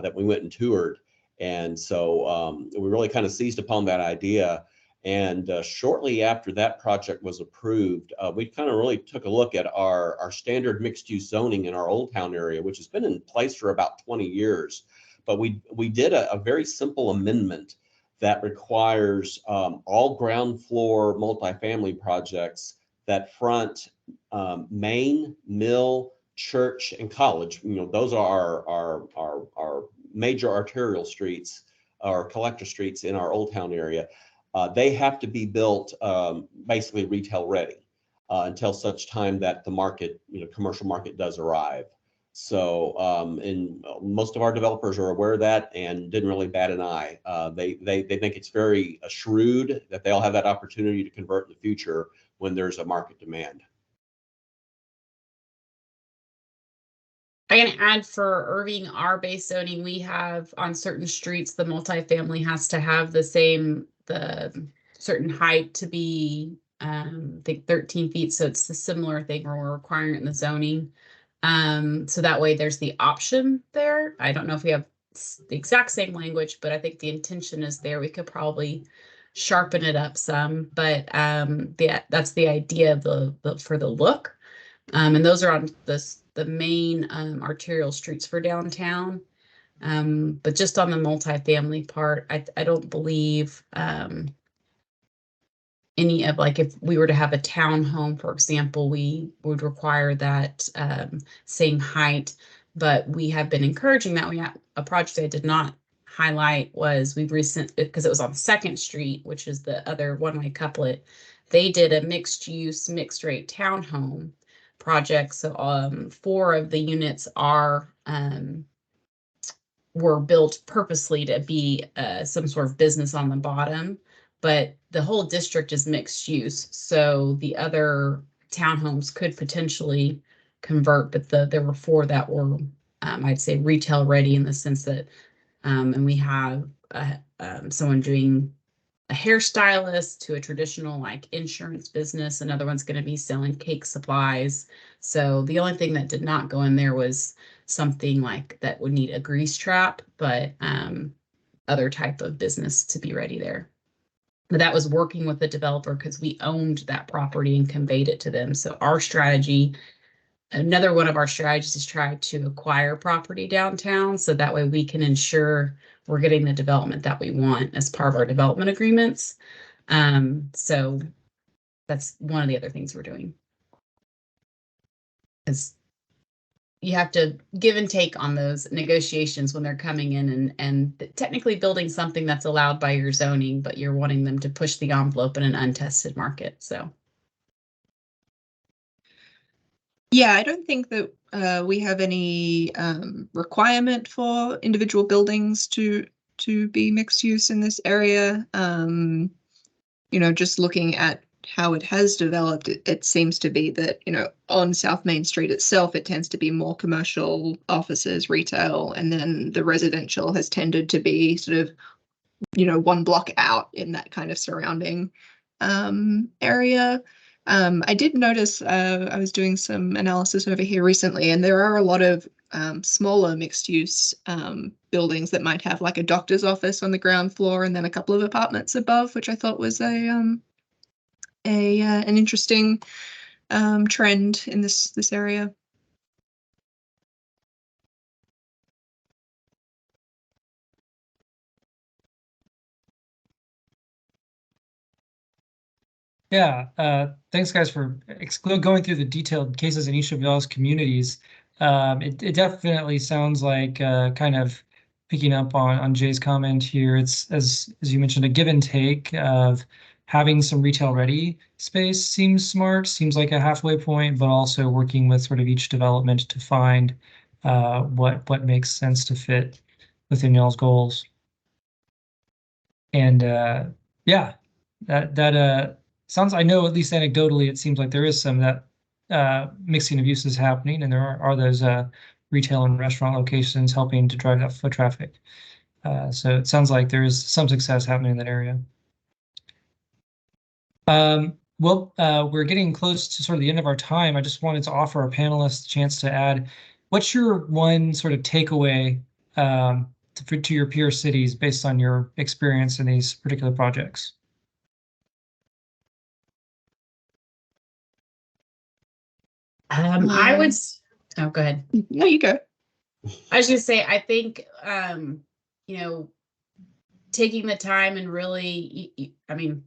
that we went and toured. And so we really kind of seized upon that idea. And shortly after that project was approved, we kind of really took a look at our standard mixed use zoning in our Old Town area, which has been in place for about 20 years. But we did a very simple amendment that requires all ground floor multifamily projects that front Main, Mill, Church, and College. Those are our major arterial streets or collector streets in our Old Town area. They have to be built basically retail ready until such time that the market, commercial market does arrive. So, and most of our developers are aware of that and didn't really bat an eye. They think it's very shrewd that they'll have that opportunity to convert in the future when there's a market demand. I can add for Irving, our base zoning, we have on certain streets, the multifamily has to have the certain height to be, I think 13 feet. So it's a similar thing where we're requiring it in the zoning. So that way there's the option there. I don't know if we have the exact same language, but I think the intention is there. We could probably sharpen it up some, but that's the idea of for the look. And those are on the main arterial streets for downtown. But just on the multifamily part, I don't believe any of, like, if we were to have a townhome, for example, we would require that same height. But we have been encouraging that. We have a project I did not highlight was we recent, because it was on 2nd Street, which is the other one-way couplet. They did a mixed use, mixed rate townhome project. So 4 of the units were built purposely to be some sort of business on the bottom, but the whole district is mixed use. So the other townhomes could potentially convert, but there were 4 that were, I'd say, retail ready, in the sense that, and we have someone doing a hairstylist to a traditional like insurance business. Another one's going to be selling cake supplies. So the only thing that did not go in there was something like that would need a grease trap, but other type of business to be ready there. But that was working with the developer because we owned that property and conveyed it to them. So our strategy, another one of our strategies, is try to acquire property downtown, so that way we can ensure we're getting the development that we want as part of our development agreements. So that's one of the other things we're doing. Because you have to give and take on those negotiations when they're coming in and technically building something that's allowed by your zoning, but you're wanting them to push the envelope in an untested market. So. Yeah, I don't think that we have any requirement for individual buildings to be mixed use in this area. You know, just looking at how it has developed, it seems to be that, you know, on South Main Street itself, it tends to be more commercial, offices, retail, and then the residential has tended to be sort of, you know, 1 block out in that kind of surrounding area. I did notice, I was doing some analysis over here recently, and there are a lot of smaller mixed use buildings that might have like a doctor's office on the ground floor and then a couple of apartments above, which I thought was an interesting trend in this area. Yeah, thanks guys for going through the detailed cases in each of y'all's communities. It definitely sounds like kind of picking up on Jay's comment here. It's as you mentioned, a give and take of having some retail ready space seems smart, seems like a halfway point, but also working with sort of each development to find what makes sense to fit within y'all's goals. And yeah, that sounds, I know at least anecdotally, it seems like there is some of that mixing of uses happening, and there are those retail and restaurant locations helping to drive that foot traffic. So it sounds like there is some success happening in that area. Well, we're getting close to sort of the end of our time. I just wanted to offer our panelists a chance to add, what's your one sort of takeaway to your peer cities based on your experience in these particular projects? I would, oh, go ahead. No, you go. I was just say, I think, you know, taking the time and really, I mean,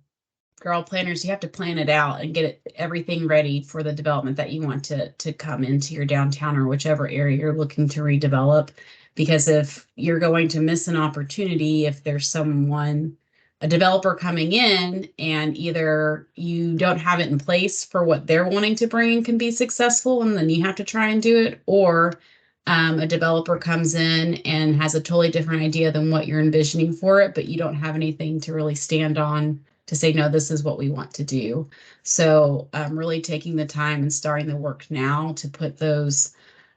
girl planners, you have to plan it out and get everything ready for the development that you want to come into your downtown or whichever area you're looking to redevelop. Because if you're going to miss an opportunity, if there's a developer coming in and either you don't have it in place for what they're wanting to bring and can be successful, and then you have to try and do it, or a developer comes in and has a totally different idea than what you're envisioning for it, but you don't have anything to really stand on to say, no, this is what we want to do. So really taking the time and starting the work now to put those,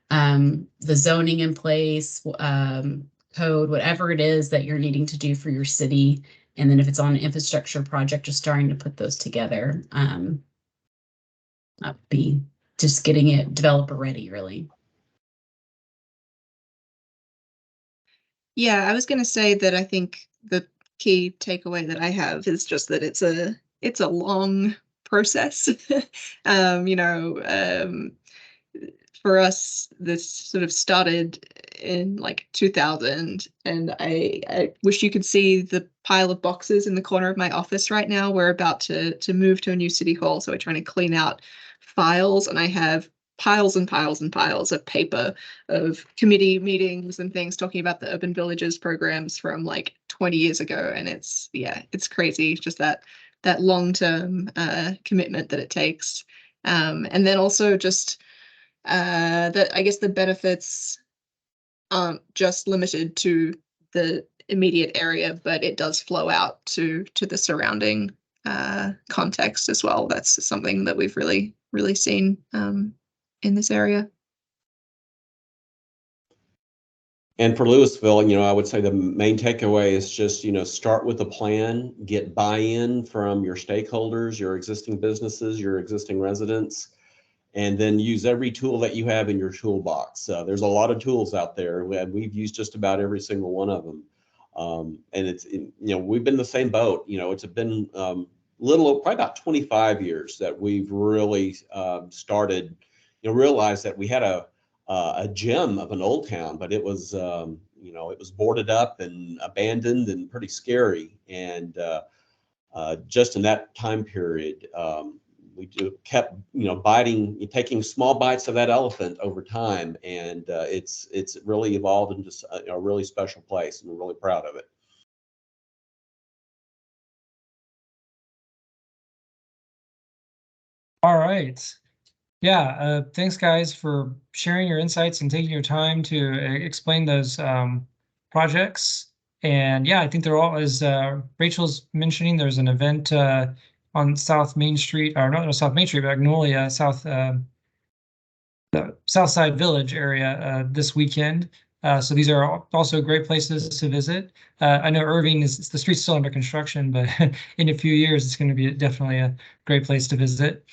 the zoning in place, code, whatever it is that you're needing to do for your city. And then if it's on an infrastructure project, just starting to put those together. Be just getting it developer ready, really. Yeah, I was going to say that I think the key takeaway that I have is just that it's a long process. You know, for us, this sort of started in like 2000, and I wish you could see the pile of boxes in the corner of my office right now. We're about to move to a new city hall, so we're trying to clean out files, and I have piles and piles and piles of paper of committee meetings and things talking about the Urban Villages programs from like 20 years ago, and it's crazy, just that long-term commitment that it takes. And then also just I guess the benefits aren't just limited to the immediate area, but it does flow out to the surrounding context as well. That's something that we've really seen in this area. And for Louisville, I would say the main takeaway is just, start with a plan, get buy-in from your stakeholders, your existing businesses, your existing residents, and then use every tool that you have in your toolbox. There's a lot of tools out there. We've used just about every single one of them. And it's, we've been in the same boat. It's been probably about 25 years that we've really started, realized that we had a gem of an old town, but it was, it was boarded up and abandoned and pretty scary. And just in that time period, we kept, taking small bites of that elephant over time, and it's really evolved into a really special place, and we're really proud of it. All right. Yeah, thanks guys for sharing your insights and taking your time to explain those projects. And yeah, I think they're all, as Rachel's mentioning, there's an event on South Main Street, or not South Main Street, Magnolia, the Southside Village area this weekend. So these are also great places to visit. I know Irving the street's still under construction, but in a few years, it's going to be definitely a great place to visit.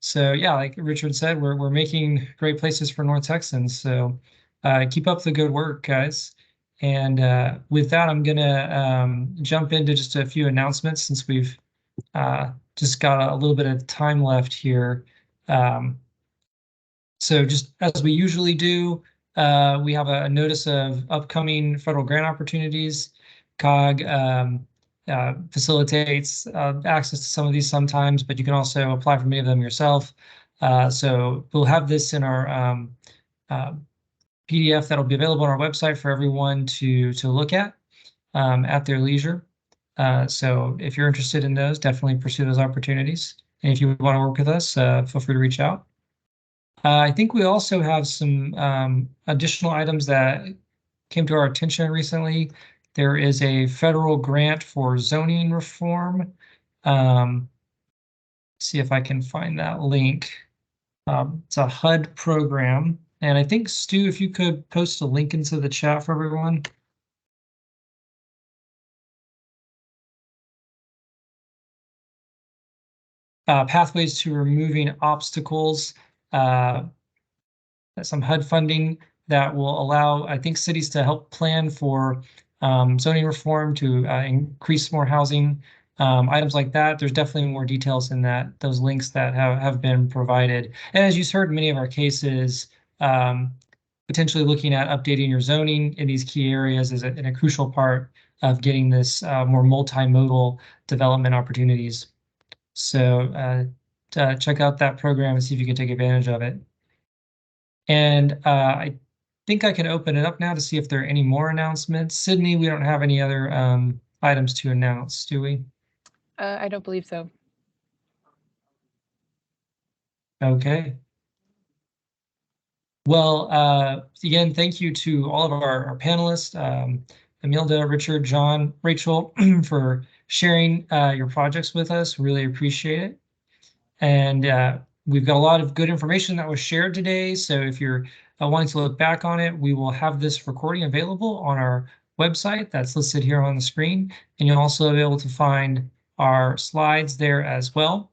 So yeah, like Richard said, we're making great places for North Texans. So keep up the good work, guys. And with that, I'm gonna jump into just a few announcements since we've just got a little bit of time left here. So just as we usually do, we have a notice of upcoming federal grant opportunities. COG facilitates access to some of these sometimes, but you can also apply for many of them yourself. So we'll have this in our PDF that'll be available on our website for everyone to look at their leisure. So if you're interested in those, definitely pursue those opportunities. And if you want to work with us, feel free to reach out. I think we also have some additional items that came to our attention recently. There is a federal grant for zoning reform. See if I can find that link. It's a HUD program. And I think, Stu, if you could post a link into the chat for everyone. Pathways to removing obstacles. Some HUD funding that will allow, I think, cities to help plan for zoning reform to increase more housing, items like that. There's definitely more details in those links that have been provided. And as you've heard in many of our cases, potentially looking at updating your zoning in these key areas is a crucial part of getting this more multimodal development opportunities. So check out that program and see if you can take advantage of it. And I think I can open it up now to see if there are any more announcements. Sydney, we don't have any other items to announce, do we? I don't believe so. Okay. Well, again, thank you to all of our panelists, Emilda, Richard, John, Rachel, for sharing your projects with us. Really appreciate it. And we've got a lot of good information that was shared today. So if you're wanting to look back on it, we will have this recording available on our website that's listed here on the screen. And you'll also be able to find our slides there as well.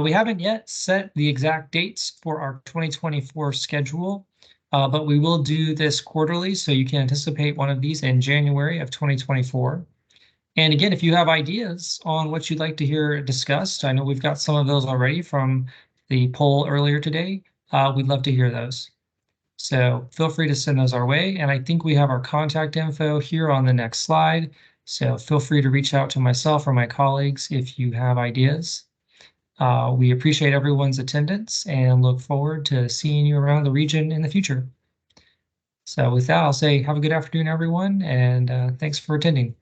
We haven't yet set the exact dates for our 2024 schedule, but we will do this quarterly, so you can anticipate one of these in January of 2024. And again, if you have ideas on what you'd like to hear discussed, I know we've got some of those already from the poll earlier today. We'd love to hear those. So feel free to send those our way. And I think we have our contact info here on the next slide. So feel free to reach out to myself or my colleagues if you have ideas. We appreciate everyone's attendance and look forward to seeing you around the region in the future. So with that, I'll say have a good afternoon, everyone, and thanks for attending.